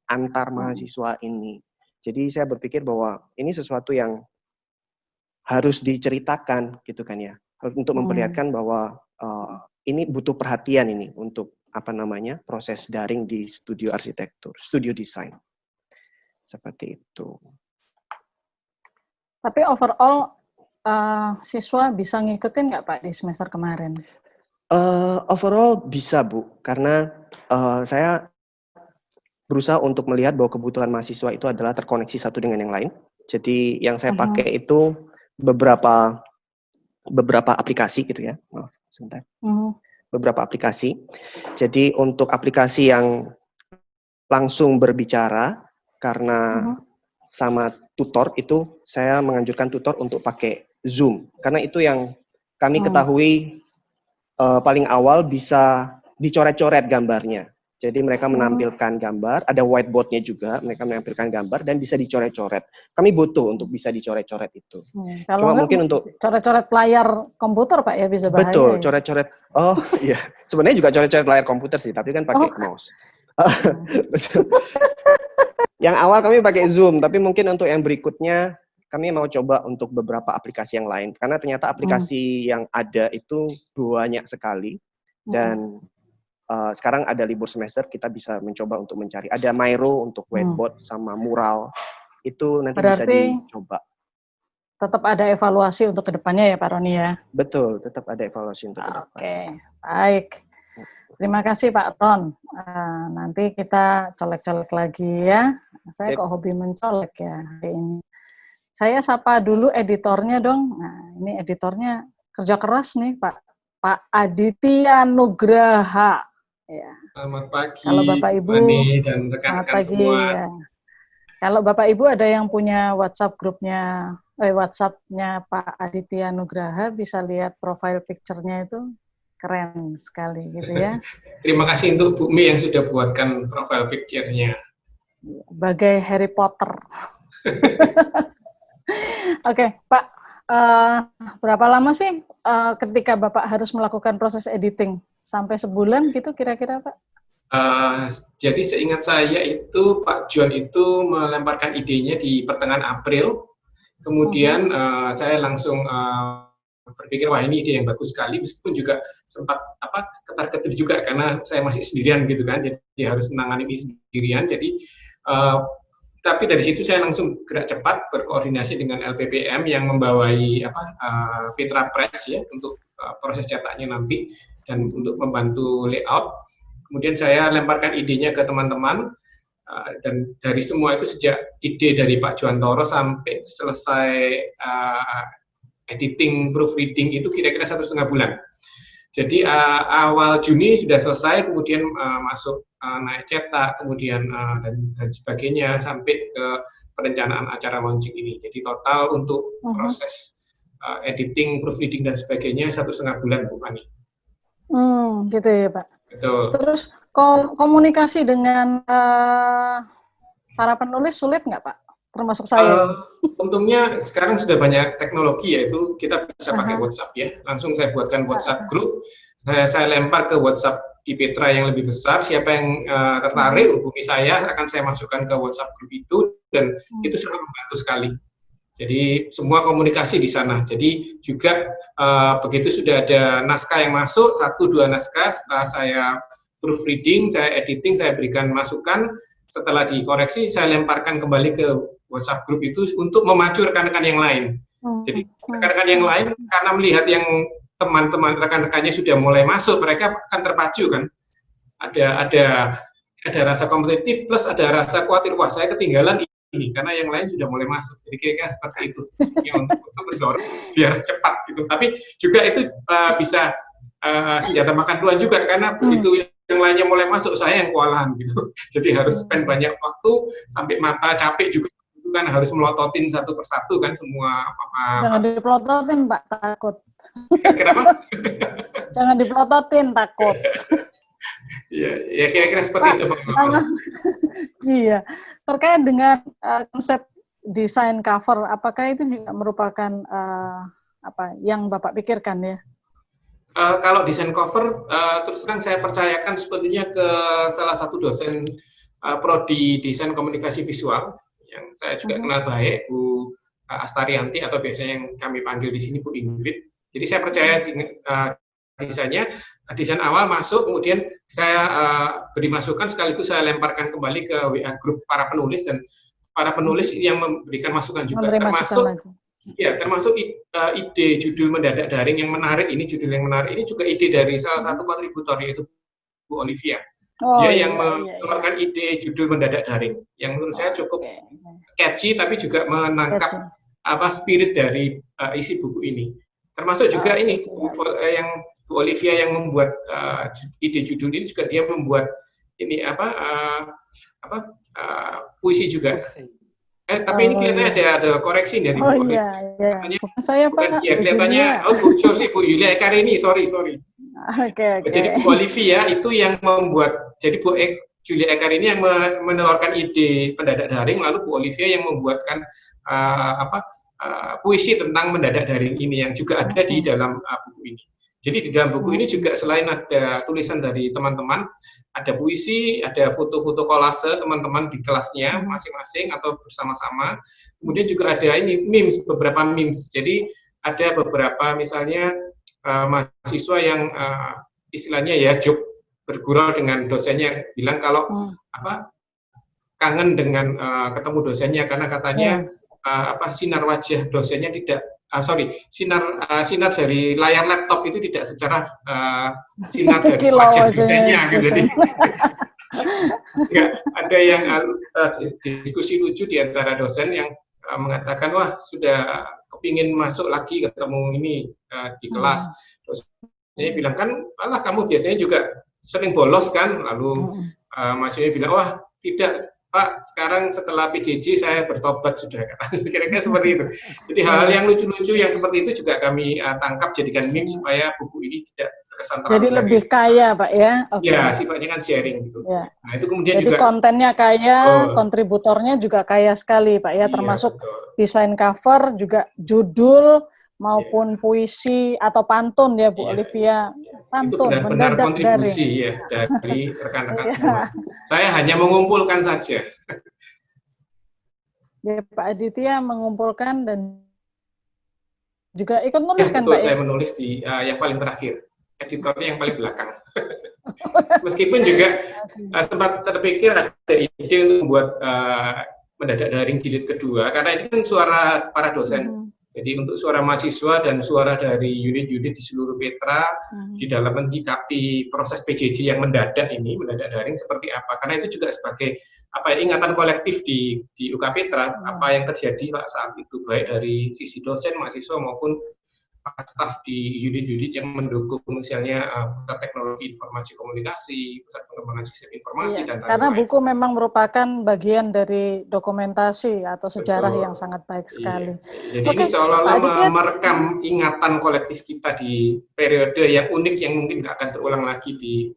antar mahasiswa ini. Jadi saya berpikir bahwa ini sesuatu yang harus diceritakan gitu kan ya, untuk memperlihatkan bahwa ini butuh perhatian ini untuk proses daring di studio arsitektur, studio desain. Seperti itu. Tapi overall siswa bisa ngikutin nggak Pak di semester kemarin? Overall bisa, Bu, karena saya berusaha untuk melihat bahwa kebutuhan mahasiswa itu adalah terkoneksi satu dengan yang lain. Jadi yang saya pakai itu beberapa aplikasi gitu ya. Maaf, sebentar. Beberapa aplikasi. Jadi untuk aplikasi yang langsung berbicara, karena sama tutor itu saya menganjurkan tutor untuk pakai Zoom. Karena itu yang kami ketahui paling awal bisa dicoret-coret gambarnya. Jadi mereka menampilkan gambar, ada whiteboard-nya juga, mereka menampilkan gambar dan bisa dicoret-coret. Kami butuh untuk bisa dicoret-coret itu. Kalau cuma mungkin untuk coret-coret layar komputer Pak ya bisa bahaya. Betul, coret-coret. Oh iya, sebenarnya juga coret-coret layar komputer sih, tapi kan pakai mouse. Yang awal kami pakai Zoom, tapi mungkin untuk yang berikutnya kami mau coba untuk beberapa aplikasi yang lain. Karena ternyata aplikasi yang ada itu banyak sekali dan sekarang ada libur semester, kita bisa mencoba untuk mencari. Ada Miro untuk whiteboard sama mural. Itu nanti bisa dicoba. Tetap ada evaluasi untuk kedepannya ya Pak Roni ya? Betul, tetap ada evaluasi untuk kedepan. Oke, baik. Terima kasih Pak Ron. Nanti kita colek-colek lagi ya. Saya kok hobi mencolek ya hari ini. Saya sapa dulu editornya dong. Nah, ini editornya kerja keras nih Pak Aditya Nugraha. Ya. Selamat pagi, kalau Bapak Ibu dan rekan-rekan semua. Ya. Kalau Bapak Ibu ada yang punya WhatsApp grupnya, WhatsApp-nya Pak Aditya Nugraha, bisa lihat profile picture-nya itu keren sekali gitu ya. Terima kasih untuk Bu Mi yang sudah buatkan profile picture-nya. Bagai Harry Potter. Oke, Pak. Berapa lama sih ketika Bapak harus melakukan proses editing? Sampai sebulan gitu kira-kira, Pak? Jadi seingat saya itu Pak John itu melemparkan idenya di pertengahan April. Kemudian saya langsung berpikir, wah ini ide yang bagus sekali, meskipun juga sempat ketar-ketir juga karena saya masih sendirian gitu kan, jadi harus menangani ini sendirian. Jadi tapi dari situ saya langsung gerak cepat berkoordinasi dengan LPPM yang membawai Petra Press ya untuk proses cetaknya nanti dan untuk membantu layout. Kemudian saya lemparkan idenya ke teman-teman dan dari semua itu sejak ide dari Pak Juwantoro sampai selesai editing, proofreading itu kira-kira 1,5 bulan. Jadi awal Juni sudah selesai, kemudian masuk naik cetak, kemudian dan sebagainya sampai ke perencanaan acara launching ini. Jadi total untuk proses editing, proofreading dan sebagainya 1,5 bulan, Bu Fani. Gitu ya Pak. Betul. Terus komunikasi dengan para penulis sulit nggak Pak? Termasuk saya. Untungnya sekarang sudah banyak teknologi, yaitu kita bisa pakai WhatsApp ya. Langsung saya buatkan WhatsApp group, saya lempar ke WhatsApp di Petra yang lebih besar. Siapa yang tertarik hubungi saya, akan saya masukkan ke WhatsApp group itu dan itu sangat membantu sekali. Jadi semua komunikasi di sana. Jadi juga begitu sudah ada naskah yang masuk, 1-2 naskah, setelah saya proofreading, saya editing, saya berikan masukan, setelah dikoreksi saya lemparkan kembali ke WhatsApp group itu untuk memacu rekan-rekan yang lain. Jadi rekan-rekan yang lain karena melihat yang teman-teman rekan-rekannya sudah mulai masuk, mereka akan terpacu kan. Ada rasa kompetitif plus ada rasa khawatir, wah saya ketinggalan ini karena yang lain sudah mulai masuk. Jadi kira-kira seperti itu ya, untuk mendorong biar cepat gitu. Tapi juga itu bisa senjata makan tuan juga karena begitu yang lainnya mulai masuk, saya yang kewalahan gitu. Jadi harus spend banyak waktu sampai mata capek juga, itu kan harus melototin satu persatu kan semua. Jangan dipelototin Pak, takut. Kenapa? Jangan dipelototin, takut. Ya kira-kira seperti itu Pak. Iya, terkait dengan konsep desain cover, apakah itu juga merupakan yang Bapak pikirkan ya? Kalau desain cover, terus terang saya percayakan sepenuhnya ke salah satu dosen prodi desain komunikasi visual yang saya juga kenal baik, Bu Astarianti, atau biasanya yang kami panggil di sini Bu Ingrid. Jadi saya percaya desainnya, desain awal masuk, kemudian saya beri masukan sekaligus saya lemparkan kembali ke WA grup para penulis, dan para penulis yang memberikan masukan juga, termasuk ide judul mendadak daring yang menarik ini, judul yang menarik ini juga ide dari salah satu kontributor, yaitu Bu Olivia. Dia yang mengeluarkan ide judul mendadak daring yang menurut saya cukup catchy, tapi juga menangkap spirit dari isi buku ini. Termasuk juga ini yang Bu Olivia yang membuat ide judul ini, juga dia membuat ini puisi juga. Tapi ini kelihatannya ada koreksi dari Bu Olivia. Bukan saya Pak. Ya, kelihatannya Bu Yulia Ekarini, sorry. Jadi Bu Olivia itu yang membuat, jadi Bu Julia Ekarini yang menelurkan ide pendadak daring, lalu Bu Olivia yang membuatkan puisi tentang mendadak daring ini yang juga ada di dalam buku ini. Jadi di dalam buku ini juga selain ada tulisan dari teman-teman, ada puisi, ada foto-foto kolase teman-teman di kelasnya masing-masing atau bersama-sama. Kemudian juga ada ini memes, beberapa memes. Jadi ada beberapa misalnya mahasiswa yang istilahnya ya joke bergurau dengan dosennya, bilang kalau kangen dengan ketemu dosennya karena katanya sinar wajah dosennya tidak sinar dari layar laptop itu tidak secara sinar dari wajah dosennya gitu. Jadi ada yang diskusi lucu di antara dosen yang mengatakan, wah sudah kepingin masuk lagi ketemu ini di kelas. Terus saya bilang, kan alah kamu biasanya juga sering bolos kan, lalu mahasiswanya bilang, wah tidak Pak, sekarang setelah PJJ saya bertobat sudah, kira-kira seperti itu. Jadi hal-hal yang lucu-lucu yang seperti itu juga kami tangkap, jadikan meme supaya buku ini tidak terkesan terlalu jadi lebih kaya Pak ya? Ya, sifatnya kan sharing gitu. Ya. Nah itu kemudian jadi juga kontennya kaya, kontributornya juga kaya sekali Pak ya, termasuk desain cover, juga judul maupun puisi atau pantun ya Bu Olivia. Pantun, itu benar-benar kontribusi ya dari rekan-rekan semua. Saya hanya mengumpulkan saja. Ya, Pak Aditya mengumpulkan dan juga ikut menulis kan betul, Pak? Saya menulis di yang paling terakhir, editornya yang paling belakang. Meskipun juga sempat terpikir ada ide untuk membuat mendadak daring jilid kedua, karena ini kan suara para dosen. Jadi untuk suara mahasiswa dan suara dari unit-unit di seluruh Petra di dalam menyikapi proses PJJ yang mendadak ini, mendadak daring seperti apa. Karena itu juga sebagai ingatan kolektif di UK Petra, apa yang terjadi saat itu, baik dari sisi dosen, mahasiswa maupun staf di unit-unit yang mendukung, misalnya Pusat Teknologi Informasi Komunikasi, Pusat Pengembangan Sistem Informasi, dan lain-lain. Karena buku memang merupakan bagian dari dokumentasi atau sejarah yang sangat baik sekali. Jadi ini seolah-olah merekam ingatan kolektif kita di periode yang unik yang mungkin nggak akan terulang lagi di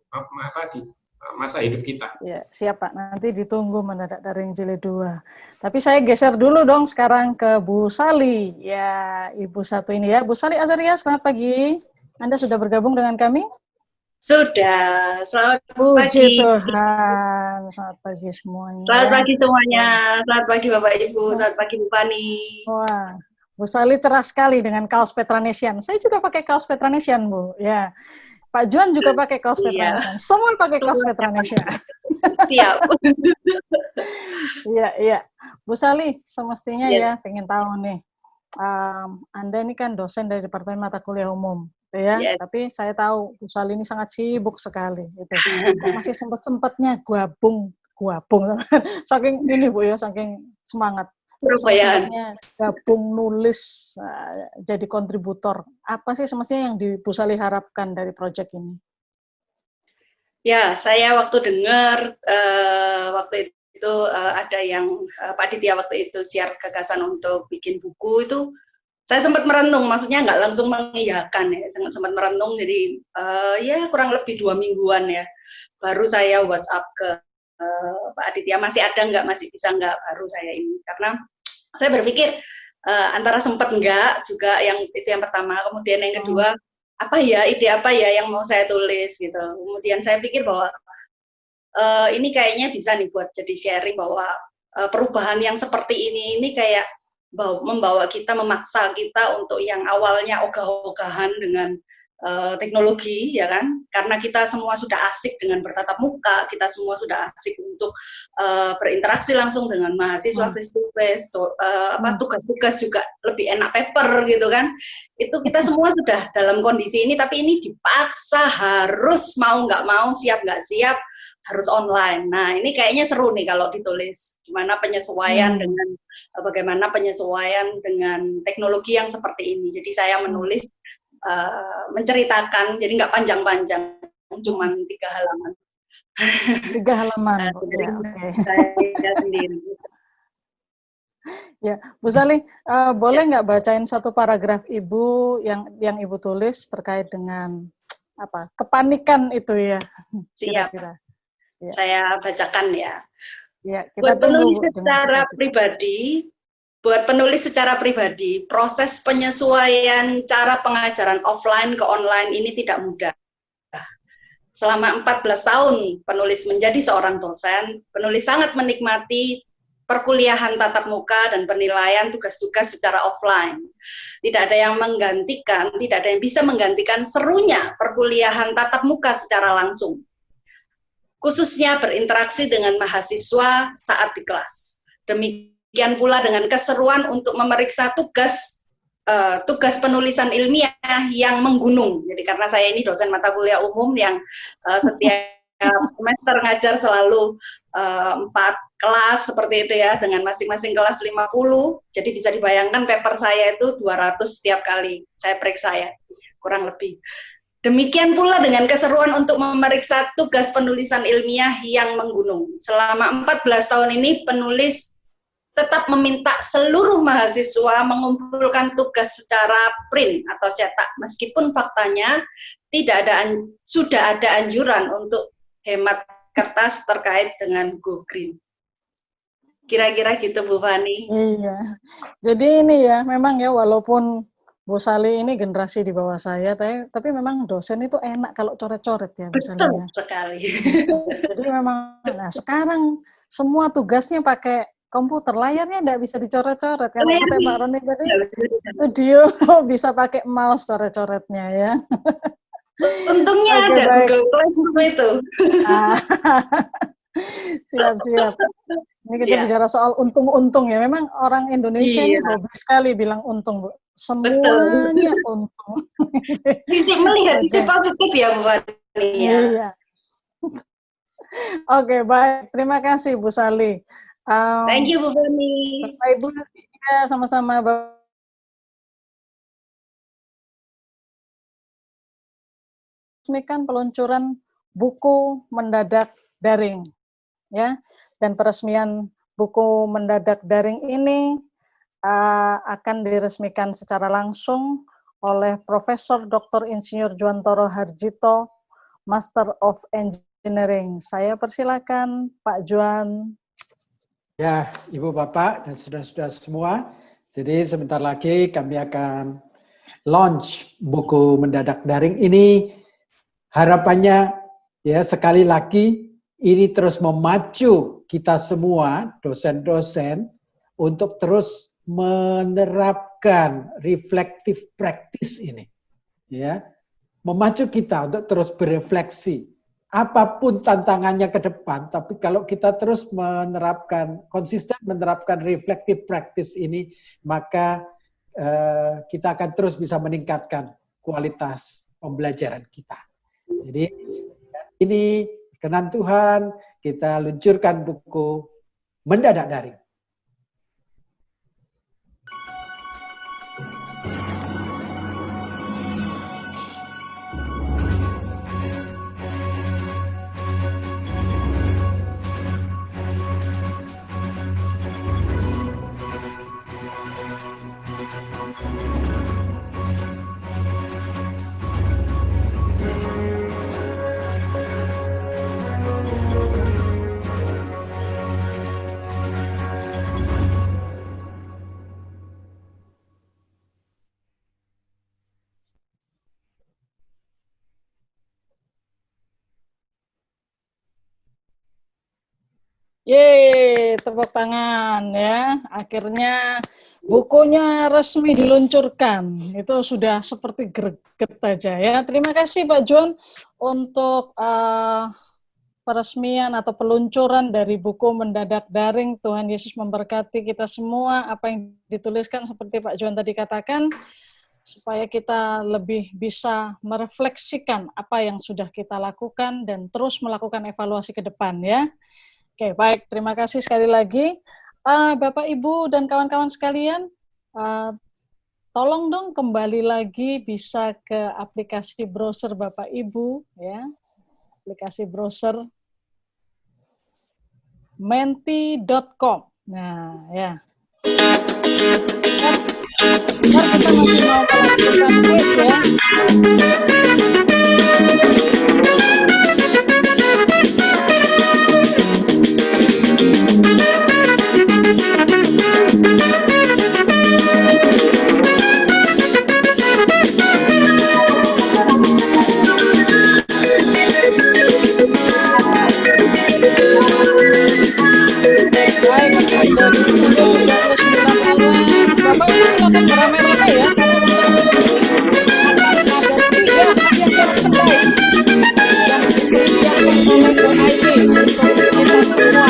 masa hidup kita. Ya, siap Pak. Nanti ditunggu mendadak daring jilid 2. Tapi saya geser dulu dong sekarang ke Bu Sali. Ya, Ibu satu ini ya. Bu Sali Azaria, selamat pagi. Anda sudah bergabung dengan kami? Sudah. Selamat Puji pagi. Tuhan. dan selamat pagi semuanya. Selamat pagi semuanya, selamat pagi Bapak Ibu, selamat pagi Bu Fani. Wah, Bu Sali cerah sekali dengan kaos Petranesian. Saya juga pakai kaos Petranesian, Bu. Ya, Pak Juan juga pakai kaos Petranesian. Semua pakai kaos Petranesian. Siap. Iya, iya. Bu Sali, semestinya Yes. ya, pengen tahu nih. Anda ini kan dosen dari Departemen Mata Kuliah Umum, ya. Yes. Tapi saya tahu Bu Sali ini sangat sibuk sekali, gitu. Masih sempat-sempatnya gabung, saking ini Bu ya, saking semangat. Surabaya. Sempat-sempatnya gabung nulis, jadi kontributor. Apa sih semestinya yang Bu Sali harapkan dari proyek ini? Ya, saya waktu dengar waktu itu ada yang Pak Ditya waktu itu share gagasan untuk bikin buku itu, saya sempat merenung, maksudnya nggak langsung mengiyakan ya, sempat merenung, jadi ya kurang lebih 2 mingguan ya, baru saya WhatsApp ke Pak Aditya, masih ada nggak, masih bisa nggak, baru saya ini, karena saya berpikir antara sempat nggak juga, yang itu yang pertama, kemudian yang kedua, ide apa ya yang mau saya tulis gitu, kemudian saya pikir bahwa ini kayaknya bisa nih buat jadi sharing bahwa perubahan yang seperti ini kayak membawa kita, memaksa kita untuk yang awalnya ogah-ogahan dengan teknologi, ya kan? Karena kita semua sudah asik dengan bertatap muka, kita semua sudah asik untuk berinteraksi langsung dengan mahasiswa, face-to-face, tugas-tugas juga lebih enak paper gitu kan? Itu kita semua sudah dalam kondisi ini, tapi ini dipaksa harus mau nggak mau, siap nggak siap, harus online. Nah, ini kayaknya seru nih kalau ditulis. Gimana penyesuaian bagaimana penyesuaian dengan teknologi yang seperti ini. Jadi saya menulis, menceritakan, jadi nggak panjang-panjang, cuma 3 halaman. 3 halaman. Ya, okay. Saya sendiri. Ya, Bu Sali, boleh nggak bacain satu paragraf Ibu yang Ibu tulis terkait dengan apa kepanikan itu ya? Siap. Kira-kira. Ya. Saya bacakan ya. Ya, buat penulis secara pribadi, proses penyesuaian cara pengajaran offline ke online ini tidak mudah. Selama 14 tahun penulis menjadi seorang dosen, penulis sangat menikmati perkuliahan tatap muka dan penilaian tugas-tugas secara offline. Tidak ada yang bisa menggantikan serunya perkuliahan tatap muka secara langsung, khususnya berinteraksi dengan mahasiswa saat di kelas. Demikian pula dengan keseruan untuk memeriksa tugas penulisan ilmiah yang menggunung. Jadi karena saya ini dosen mata kuliah umum yang setiap semester ngajar selalu 4 kelas seperti itu ya, dengan masing-masing kelas 50. Jadi bisa dibayangkan paper saya itu 200 setiap kali saya periksa ya, kurang lebih. Demikian pula dengan keseruan untuk memeriksa tugas penulisan ilmiah yang menggunung. Selama 14 tahun ini penulis tetap meminta seluruh mahasiswa mengumpulkan tugas secara print atau cetak, meskipun faktanya sudah ada anjuran untuk hemat kertas terkait dengan Go Green. Kira-kira gitu Bu Fani. Iya, jadi ini ya memang ya, walaupun Bu Sali ini generasi di bawah saya, tapi memang dosen itu enak kalau coret-coret ya, Bu Sali ya. Betul sekali. Jadi memang, nah sekarang semua tugasnya pakai komputer, layarnya nggak bisa dicoret-coret. Kalau kata Pak Roni tadi, itu dia bisa pakai mouse coret-coretnya ya. Untungnya ada Google Classroom itu. Siap. Ini kita bicara soal untung-untung ya. Memang orang Indonesia ini hobi sekali bilang untung, Bu. Semuanya untung. Melihat sisi positif ya, Bu Fani. Iya. Oke, baik. Terima kasih, Bu Sali. Thank you, Bu Fani. Bapak Ibu, ya, sama-sama. Resmikan peluncuran buku mendadak daring, ya. Dan peresmian buku mendadak daring ini akan diresmikan secara langsung oleh Profesor Dr. Insinyur Juwantoro Harjito, Master of Engineering. Saya persilakan Pak Juan. Ya, Ibu Bapak dan saudara-saudara semua. Jadi sebentar lagi kami akan launch buku mendadak daring ini. Harapannya ya sekali lagi ini terus memacu kita semua, dosen-dosen, untuk terus menerapkan reflective practice ini. Ya, memacu kita untuk terus berefleksi. Apapun tantangannya ke depan, tapi kalau kita terus konsisten menerapkan reflective practice ini, maka kita akan terus bisa meningkatkan kualitas pembelajaran kita. Jadi ini kenan Tuhan, kita luncurkan buku Mendadak Daring. Yeay, tepuk tangan ya. Akhirnya bukunya resmi diluncurkan. Itu sudah seperti greget aja ya. Terima kasih Pak John untuk peresmian atau peluncuran dari buku Mendadak Daring. Tuhan Yesus memberkati kita semua. Apa yang dituliskan seperti Pak John tadi katakan, supaya kita lebih bisa merefleksikan apa yang sudah kita lakukan dan terus melakukan evaluasi ke depan ya. Oke, baik. Terima kasih sekali lagi. Bapak, Ibu, dan kawan-kawan sekalian, tolong dong kembali lagi bisa ke aplikasi browser Bapak, Ibu, ya. Aplikasi browser menti.com. Nah, ya. Ntar kita masih mau melakukan quiz, ya. Bapak Ibu silakan beramai-ramai ya, karena untuk besok akan ada 3 hadiah merchandise yang dipersiapkan oleh GoID untuk kita semua.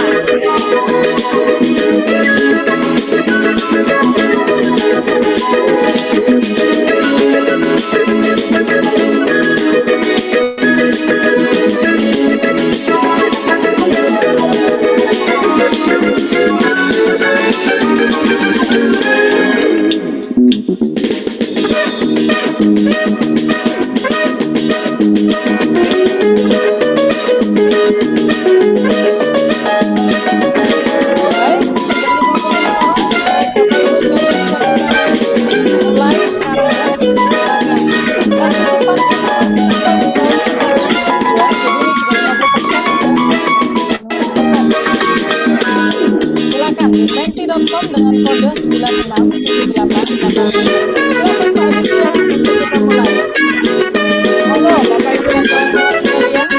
Menti.com dengan kode 9678. Silakan Pak Aditya untuk kita mulai. Halo Bapak Ibu dan kawan-kawan sekalian.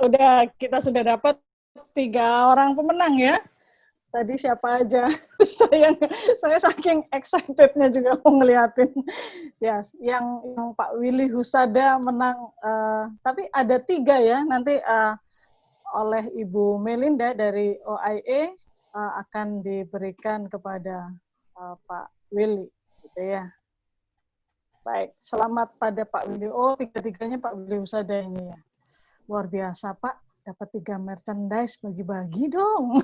Udah kita sudah dapat 3 orang pemenang ya. Tadi siapa aja? saya saking excitednya juga mau ngeliatin. Ya, yang Pak Willy Husada menang. Tapi ada 3 ya. Nanti oleh Ibu Melinda dari OIA akan diberikan kepada Pak Willy, gitu ya. Baik, selamat pada Pak Willy. Oh, 3-3-nya Pak Willy Husada ini ya. Luar biasa, Pak. Dapat 3 merchandise, bagi-bagi dong.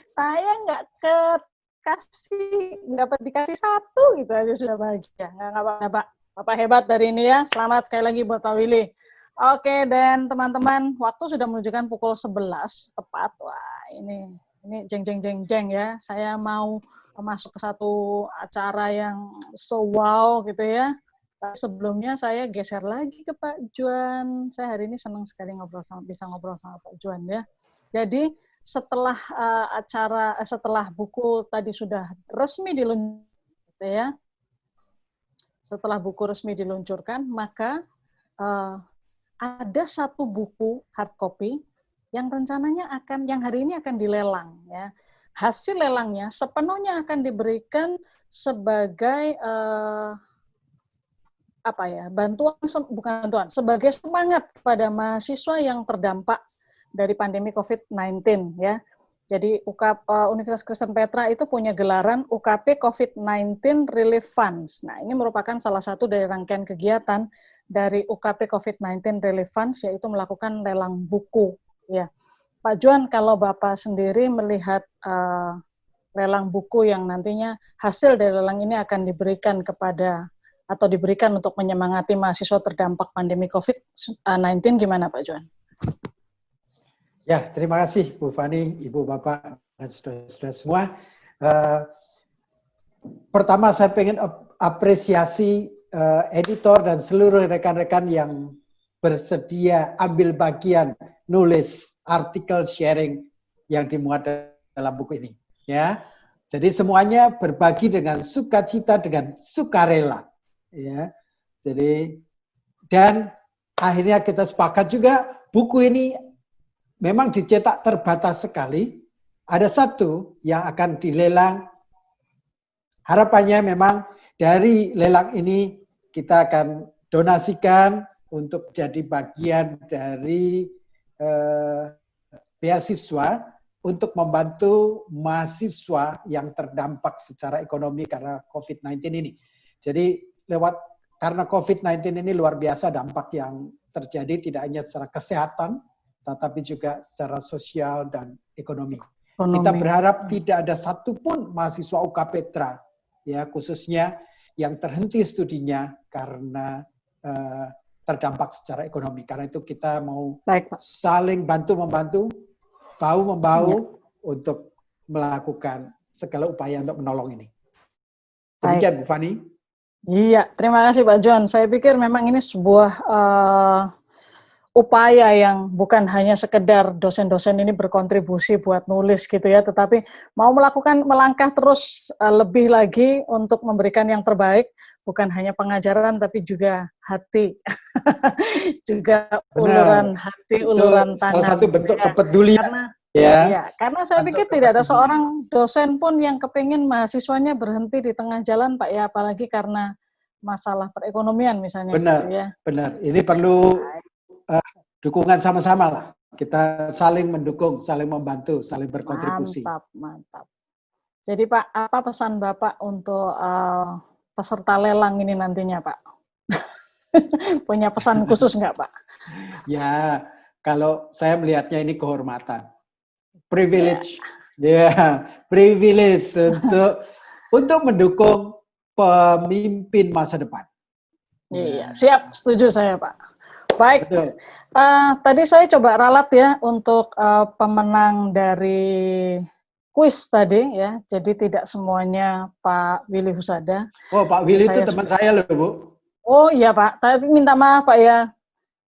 Saya nggak dapat dikasih 1 gitu aja sudah bahagia. Nggak apa-apa, Pak. Bapak hebat dari ini ya. Selamat sekali lagi buat Pak Willy. Oke, dan teman-teman, waktu sudah menunjukkan pukul 11 tepat. Wah, ini jeng ya. Saya mau masuk ke satu acara yang so wow gitu ya. Sebelumnya saya geser lagi ke Pak Juan. Saya hari ini senang sekali bisa ngobrol sama Pak Juan ya. Jadi setelah setelah buku tadi sudah resmi diluncurkan ya. Setelah buku resmi diluncurkan, maka ada 1 buku hard copy yang rencananya yang hari ini akan dilelang ya. Hasil lelangnya sepenuhnya akan diberikan sebagai sebagai semangat kepada mahasiswa yang terdampak dari pandemi COVID-19 ya. Jadi Universitas Kristen Petra itu punya gelaran UKP COVID-19 Relief Funds. Nah, ini merupakan salah satu dari rangkaian kegiatan dari UKP COVID-19 Relief Funds, yaitu melakukan lelang buku ya. Pak Juan, kalau Bapak sendiri melihat lelang buku yang nantinya hasil dari lelang ini akan diberikan diberikan untuk menyemangati mahasiswa terdampak pandemi COVID-19, gimana Pak Juan? Ya, terima kasih Bu Fani, Ibu, Bapak, dan saudara-saudara semua. Pertama saya pengen apresiasi editor dan seluruh rekan-rekan yang bersedia ambil bagian nulis artikel sharing yang dimuat dalam buku ini. Ya, jadi semuanya berbagi dengan sukacita, dengan sukarela. Ya, jadi dan akhirnya kita sepakat juga buku ini memang dicetak terbatas sekali. Ada 1 yang akan dilelang. Harapannya memang dari lelang ini kita akan donasikan untuk jadi bagian dari beasiswa untuk membantu mahasiswa yang terdampak secara ekonomi karena COVID-19 ini. Jadi karena COVID-19 ini luar biasa dampak yang terjadi tidak hanya secara kesehatan, tetapi juga secara sosial dan ekonomi. Kita berharap tidak ada satupun mahasiswa UK Petra, ya khususnya yang terhenti studinya karena terdampak secara ekonomi. Karena itu kita mau saling bantu-membantu, bahu-membahu untuk melakukan segala upaya untuk menolong ini. Demikian Bu Fani. Iya, terima kasih Pak Juan. Saya pikir memang ini sebuah upaya yang bukan hanya sekedar dosen-dosen ini berkontribusi buat nulis gitu ya, tetapi mau melangkah terus lebih lagi untuk memberikan yang terbaik, bukan hanya pengajaran tapi juga hati, juga uluran hati, uluran tangan. Salah satu bentuk ya. kepedulian. Karena saya pikir tidak ada seorang dosen pun yang kepingin mahasiswanya berhenti di tengah jalan, Pak ya, apalagi karena masalah perekonomian misalnya. Benar, gitu ya. benar. Ini perlu dukungan sama-sama lah. Kita saling mendukung, saling membantu, saling berkontribusi. Mantap. Jadi Pak, apa pesan Bapak untuk peserta lelang ini nantinya Pak? Punya pesan khusus nggak Pak? Ya, kalau saya melihatnya ini kehormatan. Privilege, privilege untuk mendukung pemimpin masa depan. Iya, siap, setuju saya Pak. Baik, tadi saya coba ralat ya untuk pemenang dari kuis tadi ya, jadi tidak semuanya Pak Willy Husada. Oh, Pak Willy itu teman saya loh, Bu. Oh iya Pak, tapi minta maaf Pak ya.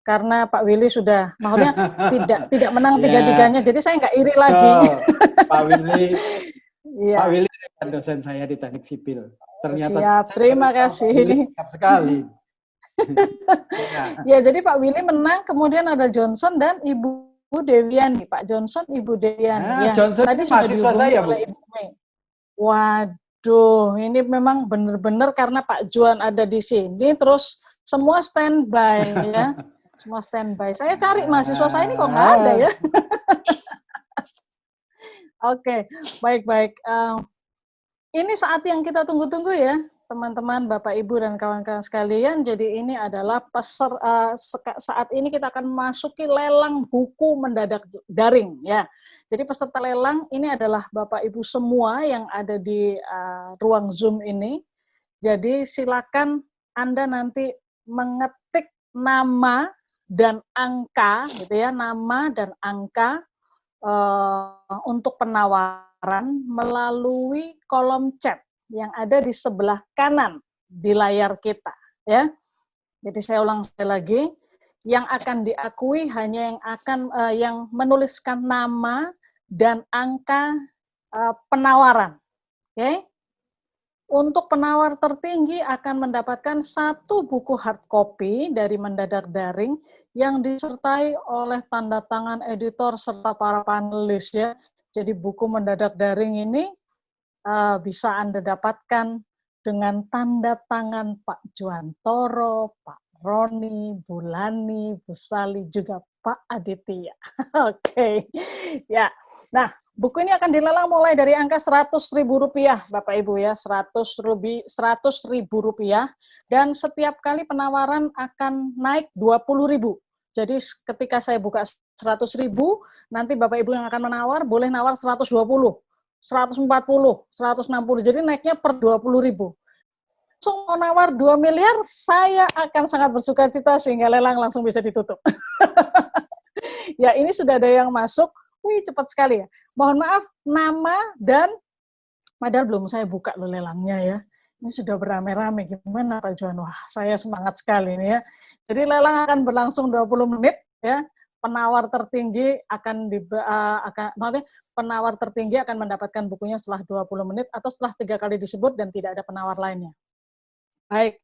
Karena Pak Willy sudah, maksudnya tidak menang tiga-tiganya, jadi saya nggak iri lagi. Pak Willy, Pak Willy kan dosen saya di Teknik Sipil. Ternyata siap, terima kasih. Siap sekali. Ya, jadi Pak Willy menang, kemudian ada Johnson dan Ibu Dewiani. Pak Johnson, Ibu Dewiani. Ya, Johnson tadi sudah mahasiswa saya, Bu. Waduh, ini memang benar-benar karena Pak Juan ada di sini, terus semua standby ya. Semua standby. Saya cari mahasiswa saya ini kok nggak ada ya. Oke, baik-baik. Ini saat yang kita tunggu-tunggu ya, teman-teman, Bapak, Ibu, dan kawan-kawan sekalian. Jadi ini adalah saat ini kita akan masuki lelang buku mendadak daring ya. Jadi peserta lelang ini adalah Bapak, Ibu semua yang ada di ruang Zoom ini. Jadi silakan Anda nanti mengetik nama dan angka, gitu ya, nama dan angka untuk penawaran melalui kolom chat yang ada di sebelah kanan di layar kita, ya. Jadi saya ulang sekali lagi, yang akan diakui hanya yang menuliskan nama dan angka penawaran, oke? Untuk penawar tertinggi akan mendapatkan 1 buku hard copy dari Mendadak Daring yang disertai oleh tanda tangan editor serta para panelis ya. Jadi buku Mendadak Daring ini bisa Anda dapatkan dengan tanda tangan Pak Juwantoro, Pak Roni, Bu Lani, Bu Sali, juga Pak Aditya. Oke, ya. Nah, buku ini akan dilelang mulai dari angka Rp100.000, Bapak Ibu ya, Rp100.000, dan setiap kali penawaran akan naik Rp20.000. Jadi ketika saya buka 100.000, nanti Bapak Ibu yang akan menawar boleh nawar 120, 140, 160. Jadi naiknya per 20.000. Langsung mau nawar 2 miliar, saya akan sangat bersuka cita sehingga lelang langsung bisa ditutup. Ya, ini sudah ada yang masuk. Wih, cepat sekali ya. Mohon maaf, nama dan, padahal belum saya buka loh lelangnya ya. Ini sudah beramai-ramai, gimana Pak Juan? Wah, saya semangat sekali nih ya. Jadi lelang akan berlangsung 20 menit ya. Penawar tertinggi penawar tertinggi akan mendapatkan bukunya setelah 20 menit atau setelah 3 kali disebut dan tidak ada penawar lainnya. Baik.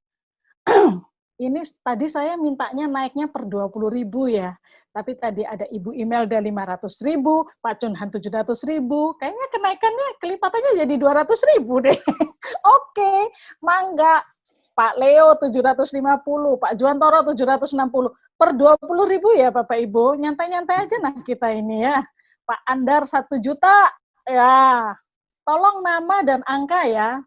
Ini tadi saya mintanya naiknya per 20.000 ya. Tapi tadi ada Ibu Imelda 500.000, Pak Cunhan 700.000. Kayaknya kenaikannya kelipatannya jadi 200.000 deh. Oke, mangga. Pak Leo 750, Pak Juwantoro 760. Per 20.000 ya Bapak Ibu. Nyantai-nyantai aja nah kita ini ya. Pak Andar 1 juta. Ya. Tolong nama dan angka ya.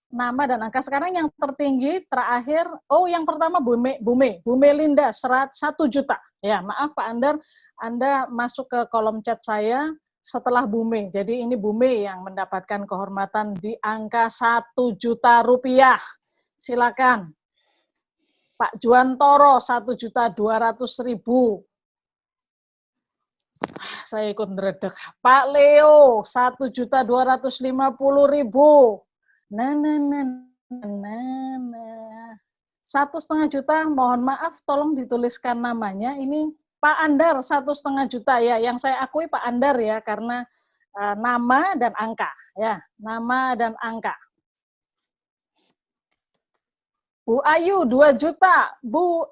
Nama dan angka. Sekarang yang tertinggi terakhir, yang pertama Bume Linda 1 juta. Ya, maaf Pak Andar, Anda masuk ke kolom chat saya setelah Bume. Jadi ini Bume yang mendapatkan kehormatan di angka 1 juta rupiah. Silakan. Pak Juwantoro 1.200.000. Saya ikut meredek. Pak Leo 1.250.000. Nah. 1,5 juta, mohon maaf, tolong dituliskan namanya. Ini Pak Andar 1,5 juta ya. Yang saya akui Pak Andar ya, karena nama dan angka ya, nama dan angka. Bu Ayu 2 juta. Bu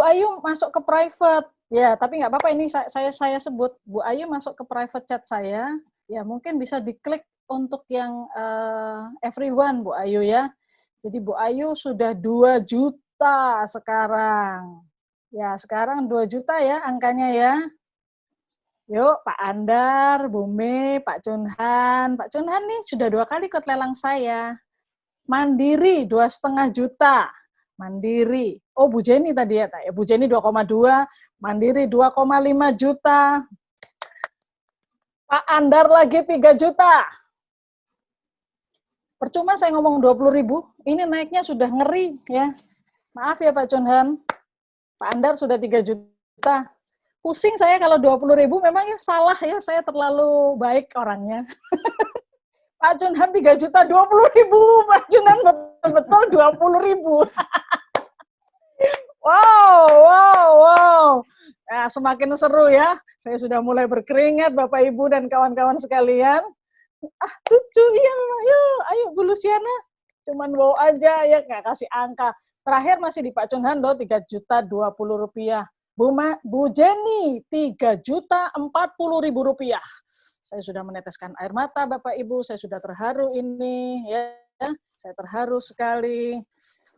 Ayu masuk ke private. Ya, tapi nggak apa-apa, ini saya sebut Bu Ayu masuk ke private chat saya. Ya, mungkin bisa diklik untuk yang everyone Bu Ayu ya. Jadi Bu Ayu sudah 2 juta sekarang. Ya, sekarang 2 juta ya angkanya ya. Yuk, Pak Andar, Bu Mei, Pak Chunhan. Pak Chunhan nih sudah 2 kali ikut lelang saya. Mandiri 2,5 juta. Mandiri. Oh, Bu Jenny tadi ya, Bu Jenny 2,2, Mandiri 2,5 juta. Pak Andar lagi 3 juta. Percuma saya ngomong 20.000, ini naiknya sudah ngeri ya. Maaf ya Pak Chunhan. Pak Andar sudah 3 juta. Pusing saya kalau 20.000, memang ya salah ya, saya terlalu baik orangnya. Pak Chunhan 3 juta 20.000, Pak Chunhan betul-betul 20.000. Wow. Nah, semakin seru ya. Saya sudah mulai berkeringat, Bapak Ibu dan kawan-kawan sekalian. Lucu, iya memang. Yuk, ayo Bu Luciana. Cuman wow aja ya, nggak kasih angka. Terakhir masih di Pak Chunhan loh, 3 juta 20 rupiah. Bu Jenny, 3 juta 40 ribu rupiah. Saya sudah meneteskan air mata, Bapak Ibu. Saya sudah terharu ini. Ya, saya terharu sekali.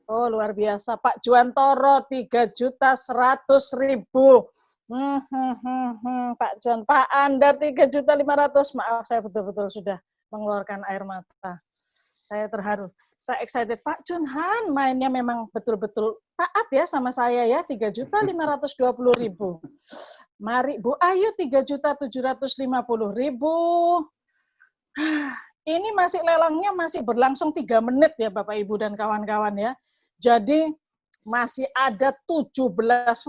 Oh, luar biasa. Pak Juantoro, 3 juta 100 ribu. Pak Andar, 3 juta 500. Maaf, saya betul-betul sudah mengeluarkan air mata. Saya terharu. Saya excited. Pak Chunhan mainnya memang betul-betul taat ya sama saya ya. 3 juta 520 ribu. Mari Bu Ayu 3 juta 750 ribu. Ini masih lelangnya masih berlangsung 3 menit ya Bapak Ibu dan kawan-kawan ya. Jadi masih ada 17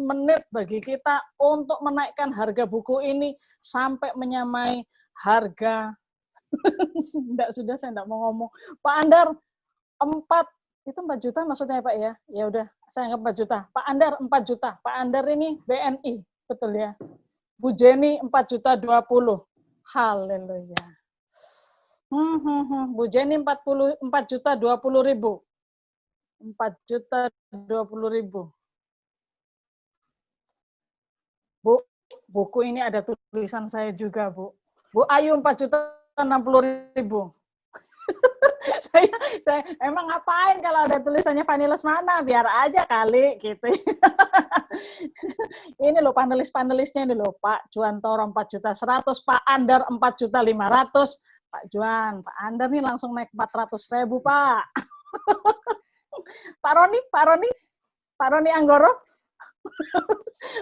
menit bagi kita untuk menaikkan harga buku ini sampai menyamai harga. Sudah saya enggak mau ngomong. Pak Andar 4 juta maksudnya Pak ya? Ya udah, saya anggap 4 juta. Pak Andar 4 juta. Pak Andar ini BNI, betul ya. Bu Jenny 4 juta 20. Haleluya. Bu Jenny 4 juta 20 ribu. 4 juta 20 ribu. Bu, buku ini ada tulisan saya juga, Bu. Bu Ayu 4 juta 60 ribu. saya emang ngapain kalau ada tulisannya Vanilla Lesmana, biar aja kali gitu. Ini loh panelis-panelisnya ini loh, Pak Juantoro 4 juta 100, Pak Andar 4 juta 500, Pak Juan, Pak Andar nih langsung naik 400 ribu, Pak. Pak Roni Anggoro.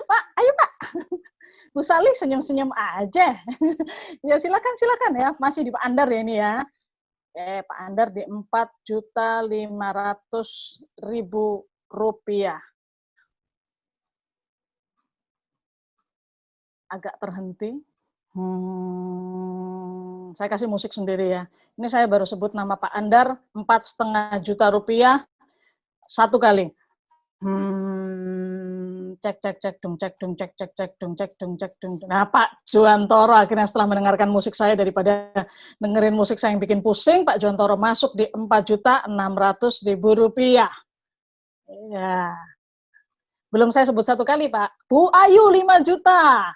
Pak, ayo Pak. Bu Salih senyum-senyum aja. Ya silakan ya, masih di Pak Andar ya ini ya. Pak Andar di 4 juta 500 ribu rupiah. Agak terhenti. Saya kasih musik sendiri ya. Ini saya baru sebut nama Pak Andar, 4,5 juta rupiah, 1 kali. Cek dung. Nah, Pak Juantoro akhirnya setelah mendengarkan musik saya, daripada dengerin musik saya yang bikin pusing, Pak Juantoro masuk di 4 juta 600 ribu rupiah. Ya. Belum saya sebut 1 kali, Pak. Bu Ayu 5 juta.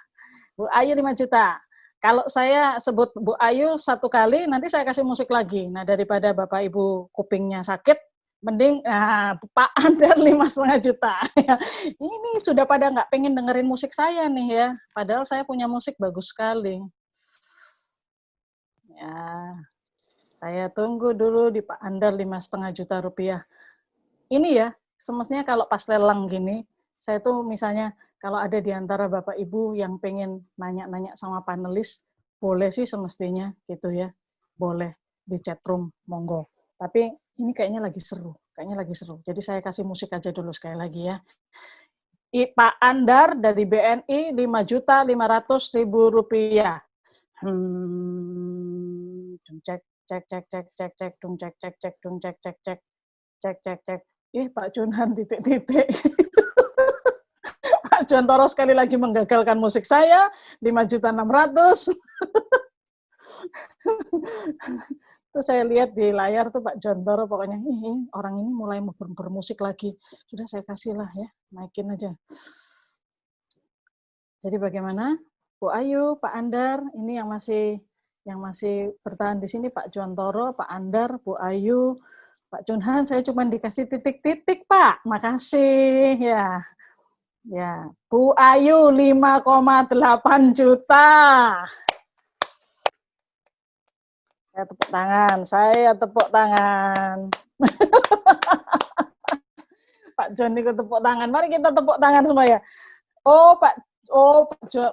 Bu Ayu 5 juta. Kalau saya sebut Bu Ayu 1 kali, nanti saya kasih musik lagi. Nah, daripada Bapak Ibu kupingnya sakit, mending Pak Andar 5,5 juta. Ini sudah pada nggak pengen dengerin musik saya nih ya. Padahal saya punya musik bagus sekali. Ya, saya tunggu dulu di Pak Andar 5,5 juta rupiah. Ini ya, semestinya kalau pas lelang gini, saya tuh misalnya kalau ada di antara Bapak Ibu yang pengen nanya-nanya sama panelis, boleh sih semestinya gitu ya. Boleh di chat room, monggo. Tapi ini kayaknya lagi seru. Jadi saya kasih musik aja dulu sekali lagi ya. Pak Andar dari BNI 5 juta 500 ribu rupiah. Cek. Pak Chunhan titik-titik. Pak Pak Jontoro sekali lagi menggagalkan musik saya, 5.600.000. Terus saya lihat di layar tuh Pak Jontoro, pokoknya orang ini mulai bermusik lagi. Sudah saya kasih lah ya, naikin aja. Jadi bagaimana? Bu Ayu, Pak Andar, ini yang masih bertahan di sini, Pak Jontoro, Pak Andar, Bu Ayu, Pak Junhan, saya cuma dikasih titik-titik, Pak. Makasih ya. Ya, Bu Ayu 5,8 juta. Saya tepuk tangan. Pak John ikut tepuk tangan. Mari kita tepuk tangan semua ya.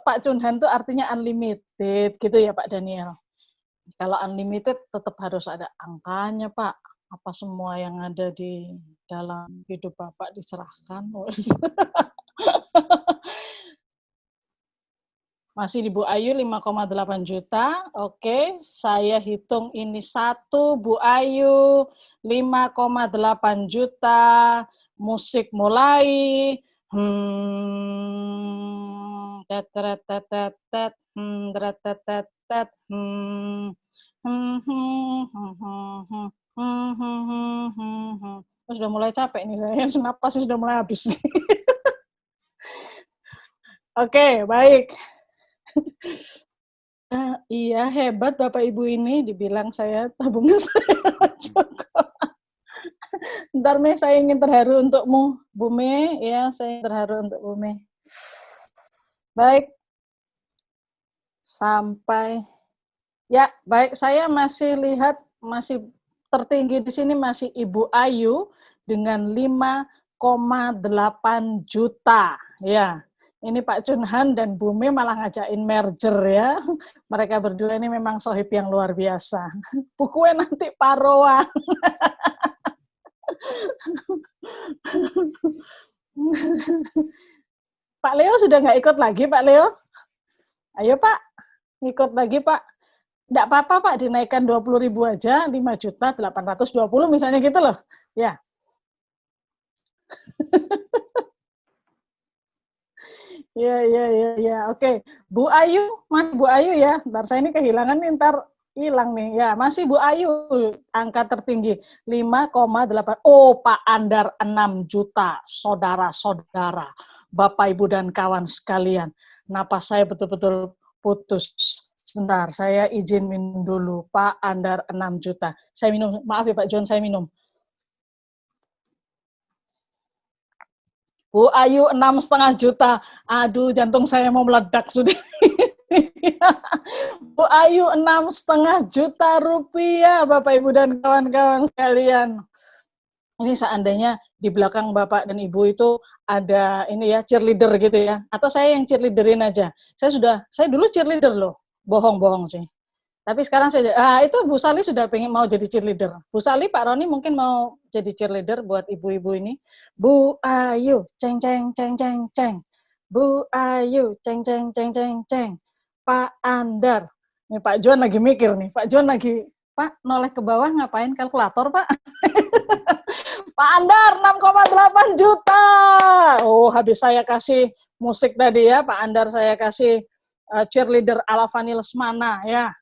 Pak Junhan itu artinya unlimited gitu ya Pak Daniel. Kalau unlimited tetap harus ada angkanya Pak. Apa semua yang ada di dalam hidup Bapak diserahkan. Masih di Bu Ayu 5,8 juta. Oke, saya hitung ini 1 Bu Ayu 5,8 juta. Musik mulai. Sudah mulai capek nih saya. Napasnya sudah mulai habis. Oke, baik. Iya, hebat Bapak Ibu ini, dibilang saya tabungan saya cukup. Ntar Mei, saya ingin terharu untukmu, Bu Mei, ya, saya terharu untuk Bu Mei. Baik. Sampai ya, baik, saya masih lihat masih tertinggi di sini masih Ibu Ayu dengan 5,8 juta, ya. Ini Pak Junhan dan Bu Mei malah ngajakin merger ya. Mereka berdua ini memang sohib yang luar biasa. Bukunya nanti paroan. Pak Leo sudah nggak ikut lagi, Pak Leo? Ayo Pak, ikut lagi Pak. Nggak apa-apa Pak, dinaikkan 20.000 aja, 5.820 misalnya gitu loh. Ya. Ya. Oke. Bu Ayu, Mas Bu Ayu ya. Ntar saya ini kehilangan nih, ntar hilang nih. Ya, masih Bu Ayu, angka tertinggi 5,8. Oh, Pak Andar 6 juta, saudara-saudara, Bapak Ibu dan kawan sekalian. Napas saya betul-betul putus. Sebentar, saya izin minum dulu. Pak Andar 6 juta. Saya minum, maaf ya Pak John, saya minum. Bu Ayu 6,5 juta. Aduh, jantung saya mau meledak sudah. Bu Ayu 6,5 juta rupiah, Bapak Ibu dan kawan-kawan sekalian. Ini seandainya di belakang Bapak dan Ibu itu ada ini ya, cheerleader gitu ya. Atau saya yang cheerleaderin aja. Saya dulu cheerleader loh. Bohong-bohong sih. Tapi sekarang itu Bu Sali sudah mau jadi cheerleader. Bu Sali, Pak Roni mungkin mau jadi cheerleader buat ibu-ibu ini. Bu Ayu, ceng ceng ceng ceng ceng. Bu Ayu, ceng ceng ceng ceng ceng. Pak Andar. Nih Pak Juan lagi mikir nih. Pak Juan lagi, Pak noleh ke bawah ngapain kalkulator, Pak? Pak Andar 6,8 juta. Oh, habis saya kasih musik tadi ya, Pak Andar saya kasih cheerleader ala Fani Lesmana ya.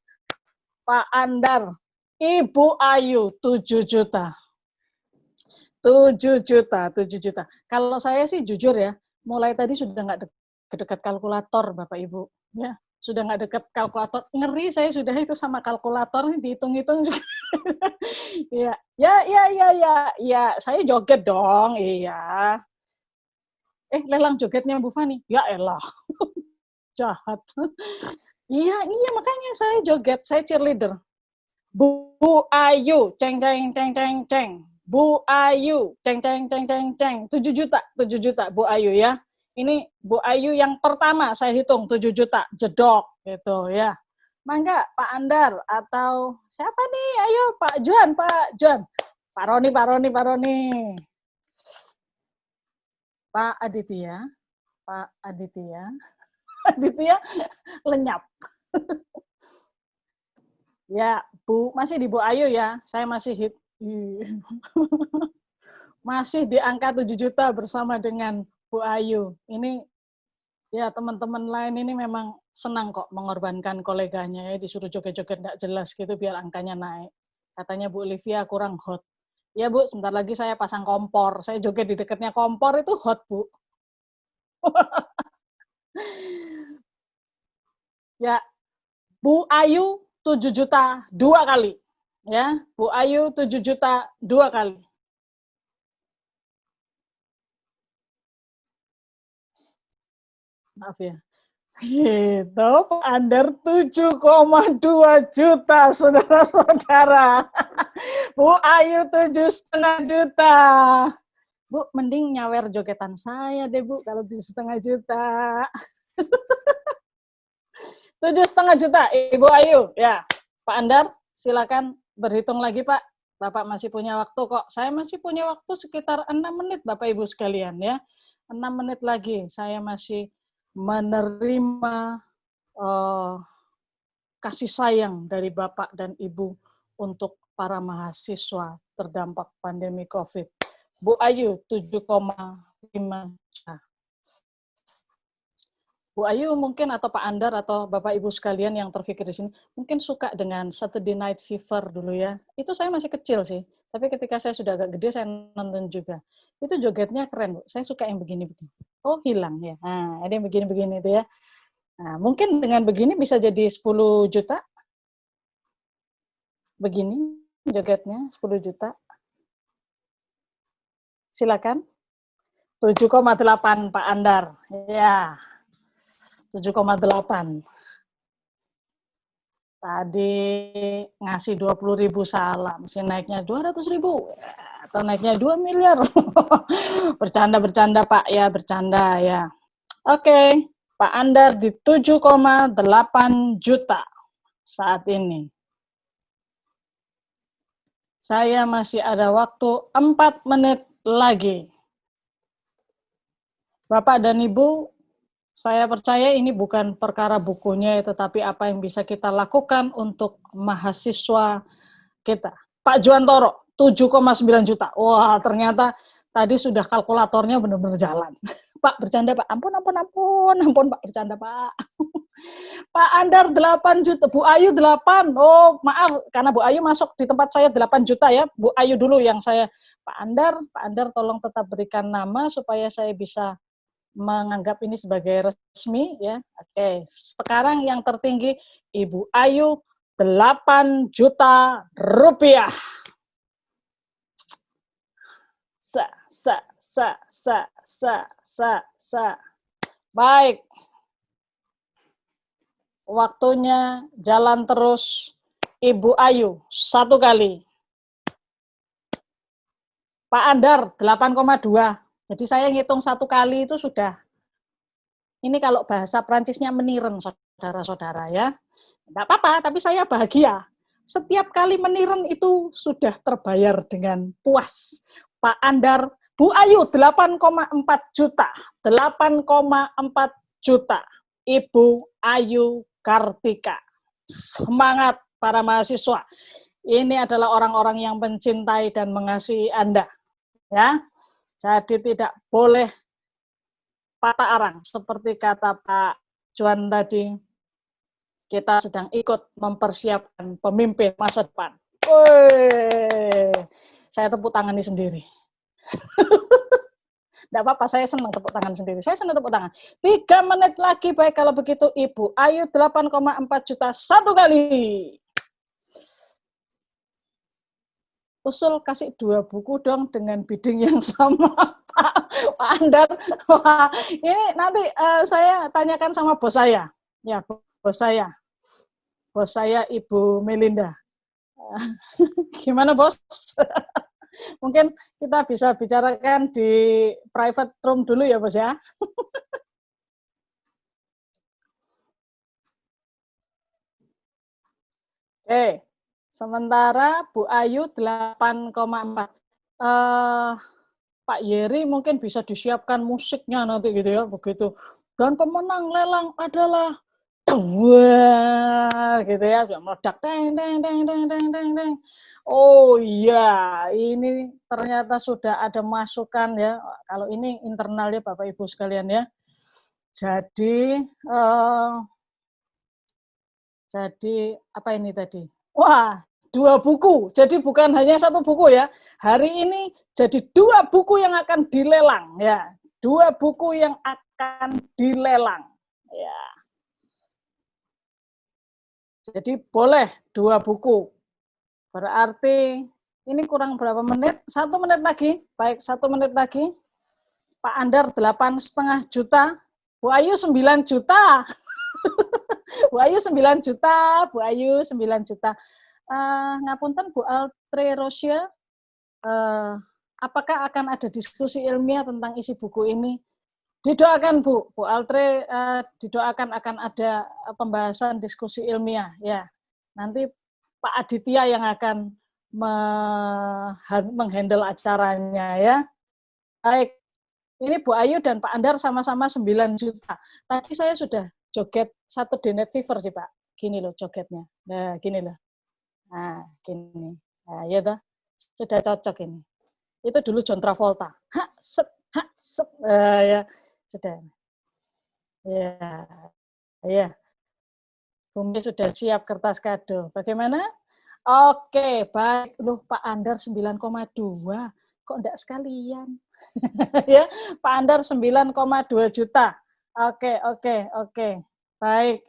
Pak Andar, Ibu Ayu 7 juta. 7 juta. Kalau saya sih jujur ya, mulai tadi sudah nggak dekat kalkulator Bapak Ibu. Ya, sudah nggak dekat kalkulator. Ngeri saya sudah itu sama kalkulator, dihitung-hitung juga. Ya, saya joget dong, iya. Lelang jogetnya Bu Fani. Ya elah. Jahat. Iya, makanya saya joget, saya cheerleader. Bu Ayu, ceng ceng ceng ceng ceng. Bu Ayu, ceng ceng ceng ceng ceng. 7 juta Bu Ayu ya. Ini Bu Ayu yang pertama saya hitung 7 juta, jedok gitu ya. Mangga Pak Andar atau siapa nih? Ayo Pak Juan. Pak Roni. Pak Aditya. Aditya lenyap. Ya, Bu, masih di Bu Ayu ya. Saya masih masih di angka 7 juta bersama dengan Bu Ayu. Ini Ya, teman-teman lain ini memang senang kok mengorbankan koleganya ya, disuruh joget-joget nggak jelas gitu biar angkanya naik. Katanya Bu Olivia kurang hot. Ya Bu, sebentar lagi saya pasang kompor. Saya joget di dekatnya kompor itu hot Bu. Ya, Bu Ayu 7 juta 2 kali. Ya, Bu Ayu 7 juta 2 kali. Maaf ya. Gitu, Pak Andar 7,2 juta, saudara-saudara. Bu Ayu 7,5 juta. Bu, mending nyawer jogetan saya deh, Bu, kalau 7,5 juta. 7,5 juta, Ibu Ayu. Ya, Pak Andar, silakan berhitung lagi, Pak. Bapak masih punya waktu kok. Saya masih punya waktu sekitar 6 menit, Bapak Ibu sekalian ya. 6 menit lagi saya masih menerima kasih sayang dari Bapak dan Ibu untuk para mahasiswa terdampak pandemi COVID. Bu Ayu 7,5 juta. Bu Ayu mungkin atau Pak Andar atau Bapak Ibu sekalian yang terpikir di sini mungkin suka dengan Saturday Night Fever dulu ya. Itu saya masih kecil sih, tapi ketika saya sudah agak gede saya nonton juga. Itu jogetnya keren, Bu. Saya suka yang begini-begini. Oh, hilang ya. Nah, ada yang begini-begini itu ya. Nah, mungkin dengan begini bisa jadi 10 juta. Begini jogetnya 10 juta. Silakan. 7,8 Pak Andar. Ya. 7,8. Tadi ngasih 20.000 salam, si naiknya 200.000 atau naiknya 2 miliar. Bercanda Pak ya, bercanda ya. Oke, Pak Andar di 7,8 juta saat ini. Saya masih ada waktu 4 menit lagi. Bapak dan Ibu, saya percaya ini bukan perkara bukunya, tetapi apa yang bisa kita lakukan untuk mahasiswa kita. Pak Juwantoro, 7,9 juta. Wah, ternyata tadi sudah kalkulatornya benar-benar jalan. Pak, bercanda Pak. Ampun Pak, bercanda Pak. Pak Andar 8 juta, Bu Ayu 8. Oh, maaf, karena Bu Ayu masuk di tempat saya 8 juta ya. Bu Ayu dulu yang saya, Pak Andar tolong tetap berikan nama supaya saya bisa menganggap ini sebagai resmi ya. Oke, sekarang yang tertinggi Ibu Ayu 8 juta rupiah. Baik. Waktunya jalan terus Ibu Ayu 1 kali. Pak Andar 8,2. Jadi saya ngitung 1 kali itu sudah, ini kalau bahasa Prancisnya meniren, saudara-saudara ya. Tidak apa-apa, tapi saya bahagia. Setiap kali meniren itu sudah terbayar dengan puas. Pak Andar, Bu Ayu 8,4 juta. 8,4 juta. Ibu Ayu Kartika. Semangat para mahasiswa. Ini adalah orang-orang yang mencintai dan mengasihi Anda. Ya. Jadi tidak boleh patah arang. Seperti kata Pak Juan tadi, kita sedang ikut mempersiapkan pemimpin masa depan. Saya tepuk tangan sendiri. Tidak apa-apa, saya senang tepuk tangan sendiri. Saya senang tepuk tangan. 3 menit lagi, baik kalau begitu Ibu Ayu 8,4 juta 1 kali. Usul kasih 2 buku dong dengan bidding yang sama, Pak Andar. Wah, ini nanti saya tanyakan sama bos saya. Ya, bos saya Ibu Melinda. Gimana bos? Mungkin kita bisa bicarakan di private room dulu ya bos ya. Oke, sementara Bu Ayu 8,4. Pak Yeri mungkin bisa disiapkan musiknya nanti gitu ya, begitu. Dan pemenang lelang adalah wah gitu ya, sudah meledak deng deng deng deng deng deng deng. Oh iya, ini ternyata sudah ada masukan ya. Kalau ini internal ya Bapak Ibu sekalian ya. Jadi apa ini tadi? Wah, 2 buku. Jadi bukan hanya 1 buku ya. Hari ini jadi 2 buku yang akan dilelang ya. 2 buku yang akan dilelang. Ya. Jadi boleh 2 buku. Berarti ini kurang berapa menit? 1 menit lagi. Baik, 1 menit lagi. Pak Andar 8,5 juta. Bu Ayu 9 juta. Bu Ayu 9 juta, Bu Ayu 9 juta. Ngapunten Bu Altre Rosia, apakah akan ada diskusi ilmiah tentang isi buku ini? Didoakan Bu Altre, didoakan akan ada pembahasan diskusi ilmiah ya. Nanti Pak Aditya yang akan menghandle acaranya ya. Baik, ini Bu Ayu dan Pak Andar sama-sama 9 juta. Tadi saya sudah joget 1 Denet Fever sih Pak. Gini loh jogetnya. Nah, gini loh. Nah, gini. Nah, ya toh. Sudah cocok ini. Itu dulu John Travolta. Ha, set. Ya, sudah. Ya. Ya. Bumi sudah siap kertas kado. Bagaimana? Oke, baik. Loh, Pak Andar 9,2. Kok enggak sekalian? Ya, Pak Andar 9,2 juta. Oke. Baik.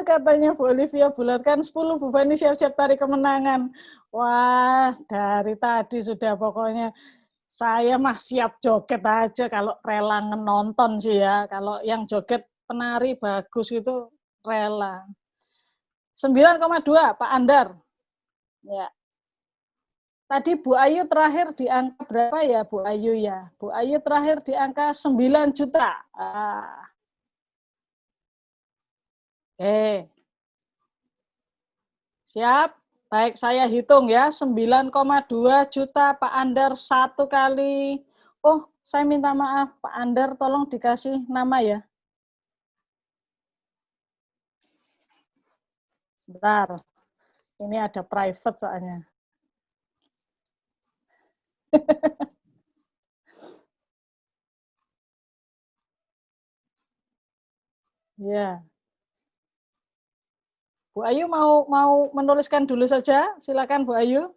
Katanya Bu Olivia bulatkan 10, Bu Fani siap-siap tarik kemenangan. Wah, dari tadi sudah pokoknya saya mah siap joget aja kalau rela nonton sih ya. Kalau yang joget penari bagus itu rela. 9,2 Pak Andar. Ya. Tadi Bu Ayu terakhir di angka berapa ya Bu Ayu ya? Bu Ayu terakhir di angka 9 juta. Oke. Siap? Baik, saya hitung ya. 9,2 juta Pak Andar 1 kali. Oh, saya minta maaf Pak Andar, tolong dikasih nama ya. Sebentar. Ini ada private soalnya. Ya. Bu Ayu mau menuliskan dulu saja, silakan Bu Ayu.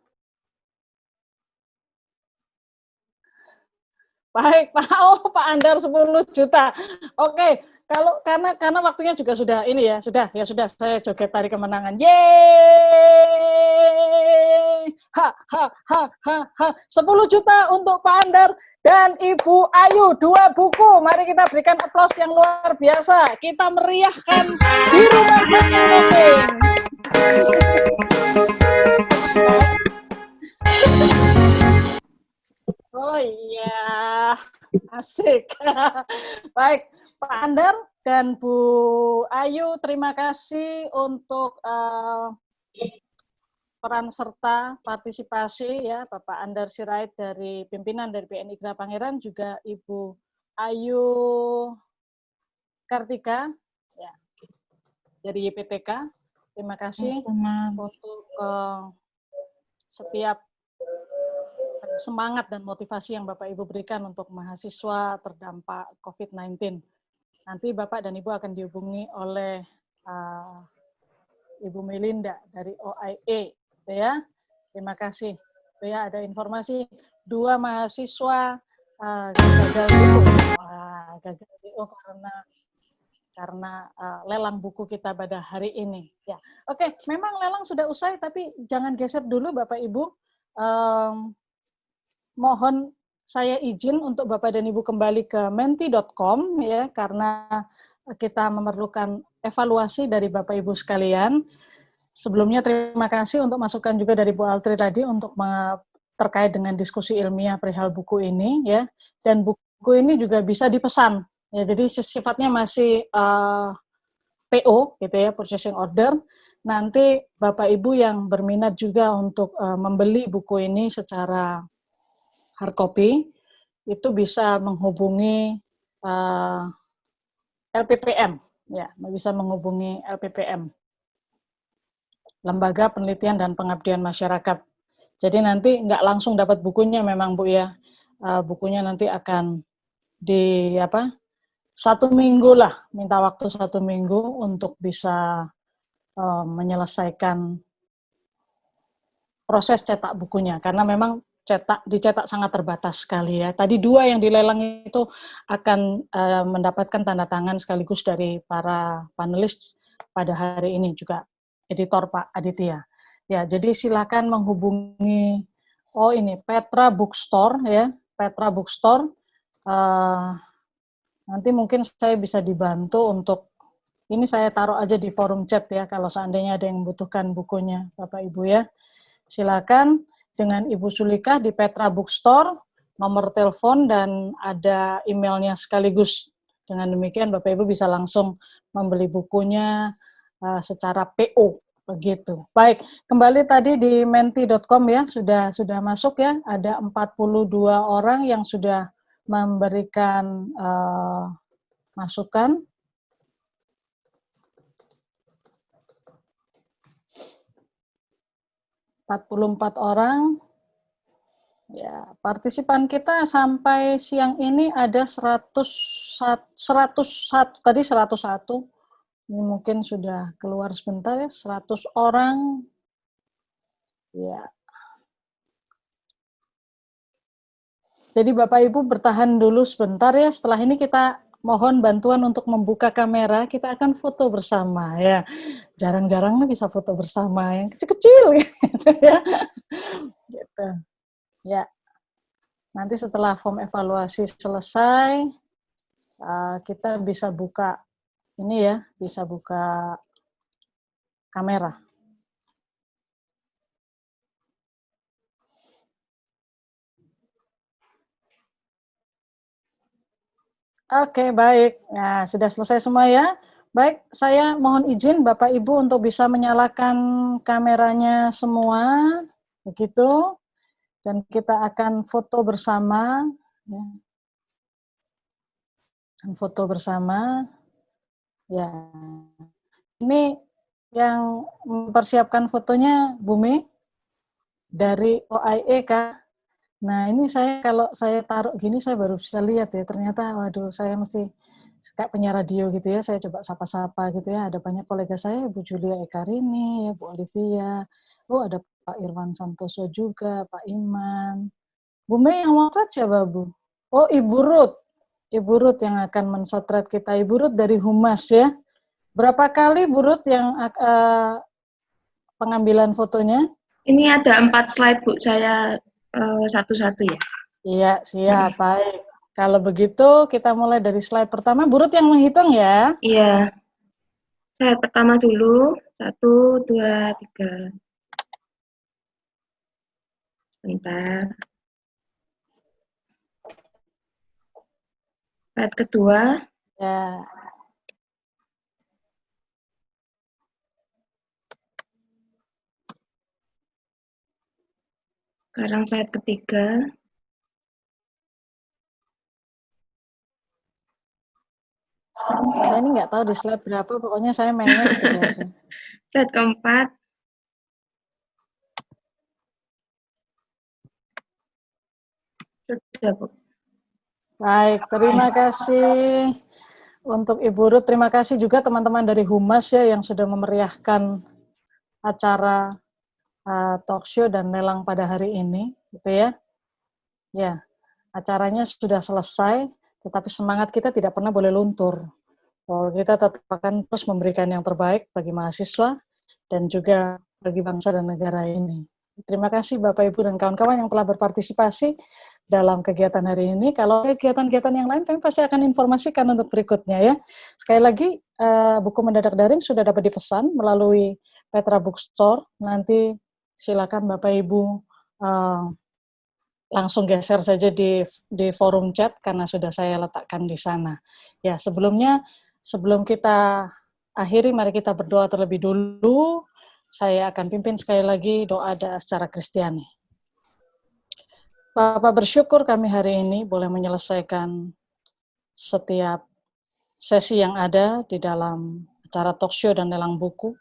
Baik, Pak Andar 10 juta. Oke, kalau karena waktunya juga sudah ini ya, sudah saya joget tari kemenangan. Yeay! Ha. 10 juta untuk Pak Andar dan Ibu Ayu, 2 buku. Mari kita berikan aplaus yang luar biasa. Kita meriahkan di rumah masing-masing. Oh iya, asik. Baik, Pak Andar dan Bu Ayu, terima kasih untuk peran serta partisipasi ya, Bapak Andar Sirait dari pimpinan dari BNI Gera Pangeran, juga Ibu Ayu Kartika ya, dari YPTK. Terima kasih untuk setiap semangat dan motivasi yang Bapak Ibu berikan untuk mahasiswa terdampak COVID-19. Nanti Bapak dan Ibu akan dihubungi oleh Ibu Melinda dari OIE, ya. Terima kasih. Ya, ada informasi 2 mahasiswa gagal DO karena lelang buku kita pada hari ini. Ya, oke. Memang lelang sudah usai, tapi jangan geser dulu Bapak Ibu. Mohon saya izin untuk Bapak dan Ibu kembali ke menti.com ya, karena kita memerlukan evaluasi dari Bapak Ibu sekalian. Sebelumnya terima kasih untuk masukan juga dari Bu Altri tadi untuk terkait dengan diskusi ilmiah perihal buku ini ya. Dan buku ini juga bisa dipesan ya, jadi sifatnya masih PO gitu ya, purchasing order. Nanti Bapak Ibu yang berminat juga untuk membeli buku ini secara hard copy, itu bisa menghubungi LPPM, ya, bisa menghubungi LPPM, Lembaga Penelitian dan Pengabdian Masyarakat. Jadi nanti nggak langsung dapat bukunya memang Bu ya. Bukunya nanti akan di 1 minggu lah, minta waktu 1 minggu untuk bisa menyelesaikan proses cetak bukunya, karena memang dicetak sangat terbatas sekali ya. Tadi 2 yang dilelang itu akan mendapatkan tanda tangan sekaligus dari para panelis pada hari ini juga editor Pak Aditya. Ya, jadi silakan menghubungi ini Petra Bookstore ya, Petra Bookstore. Nanti mungkin saya bisa dibantu untuk ini, saya taruh aja di forum chat ya, kalau seandainya ada yang membutuhkan bukunya Bapak Ibu ya. Silakan dengan Ibu Sulika di Petra Bookstore, nomor telepon dan ada emailnya sekaligus. Dengan demikian Bapak Ibu bisa langsung membeli bukunya secara PO begitu. Baik, kembali tadi di menti.com ya, sudah masuk ya, ada 42 orang yang sudah memberikan masukan. 44 orang. Ya, partisipan kita sampai siang ini ada 101, tadi 101. Ini mungkin sudah keluar sebentar ya, 100 orang. Ya. Jadi Bapak Ibu bertahan dulu sebentar ya, setelah ini kita mohon bantuan untuk membuka kamera, kita akan foto bersama ya. Jarang-jarang nih bisa foto bersama yang kecil-kecil gitu ya. Gitu. Ya. Nanti setelah form evaluasi selesai, kita bisa buka ini ya, bisa buka kamera. Oke, baik. Nah, sudah selesai semua ya. Baik, saya mohon izin Bapak Ibu untuk bisa menyalakan kameranya semua, begitu. Dan kita akan foto bersama. Ya. Foto bersama. Ya. Ini yang mempersiapkan fotonya Bumi dari OIE Kak. Nah, ini kalau saya taruh gini saya baru bisa lihat ya, ternyata waduh saya mesti kayak penyiar radio gitu ya, saya coba sapa-sapa gitu ya, ada banyak kolega saya, Bu Julia Ekarini, ya, Bu Olivia, ada Pak Irwan Santoso juga, Pak Iman. Bu Mei yang motret siapa Bu? Oh, Ibu Ruth yang akan mensotret kita, Ibu Ruth dari Humas ya. Berapa kali Bu Ruth yang pengambilan fotonya? Ini ada 4 slide Bu, saya satu-satu ya. Iya, siap, baik. Kalau begitu kita mulai dari slide pertama. Bu Ruth yang menghitung ya? Iya. Slide pertama dulu. 1, 2, 3. Bentar. Slide kedua. Ya. Sekarang slide ketiga. Saya ini nggak tahu di slide berapa, pokoknya saya manage gitu aja. Slide keempat. Sudah, Bu. Baik, terima kasih untuk Ibu Ruth. Terima kasih juga teman-teman dari Humas ya yang sudah memeriahkan acara talk show dan lelang pada hari ini, gitu ya. Ya, acaranya sudah selesai, tetapi semangat kita tidak pernah boleh luntur. Bahwa kita tetap akan terus memberikan yang terbaik bagi mahasiswa dan juga bagi bangsa dan negara ini. Terima kasih Bapak, Ibu, dan kawan-kawan yang telah berpartisipasi dalam kegiatan hari ini. Kalau kegiatan-kegiatan yang lain, kami pasti akan informasikan untuk berikutnya ya. Sekali lagi, buku mendadak daring sudah dapat dipesan melalui Petra Bookstore. Nanti silakan Bapak, Ibu langsung geser saja di forum chat karena sudah saya letakkan di sana. Ya, sebelum kita akhiri, mari kita berdoa terlebih dulu. Saya akan pimpin sekali lagi doa secara Kristiani. Bapak, bersyukur kami hari ini boleh menyelesaikan setiap sesi yang ada di dalam acara talk show dan lelang buku.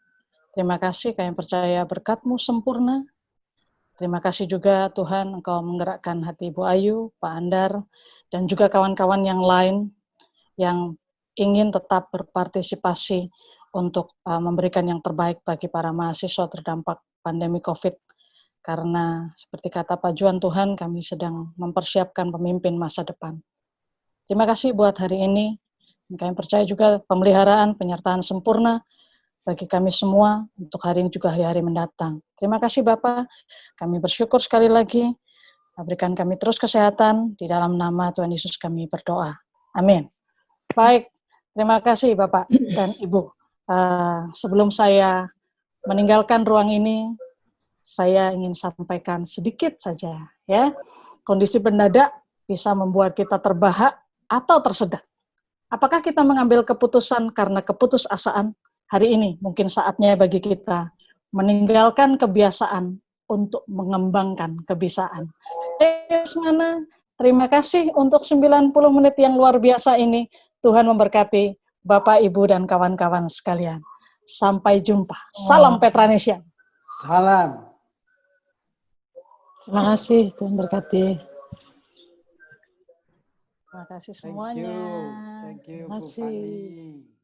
Terima kasih, kami percaya berkat-Mu sempurna. Terima kasih juga Tuhan Engkau menggerakkan hati Ibu Ayu, Pak Andar, dan juga kawan-kawan yang lain yang ingin tetap berpartisipasi untuk memberikan yang terbaik bagi para mahasiswa terdampak pandemi COVID. Karena seperti kata Pak Juan, Tuhan kami sedang mempersiapkan pemimpin masa depan. Terima kasih buat hari ini. Kami percaya juga pemeliharaan, penyertaan sempurna bagi kami semua untuk hari ini juga hari-hari mendatang. Terima kasih Bapak, kami bersyukur sekali lagi, berikan kami terus kesehatan, di dalam nama Tuhan Yesus kami berdoa. Amin. Baik, terima kasih Bapak dan Ibu. Sebelum saya meninggalkan ruang ini, saya ingin sampaikan sedikit saja, ya. Kondisi mendadak bisa membuat kita terbahak atau tersedak. Apakah kita mengambil keputusan karena keputusasaan? Hari ini mungkin saatnya bagi kita meninggalkan kebiasaan untuk mengembangkan kebisaan. Mana? Terima kasih untuk 90 menit yang luar biasa ini. Tuhan memberkati Bapak, Ibu, dan kawan-kawan sekalian. Sampai jumpa. Salam Petranesia. Salam. Terima kasih, Tuhan berkati. Terima kasih semuanya. Thank you Bu Fani.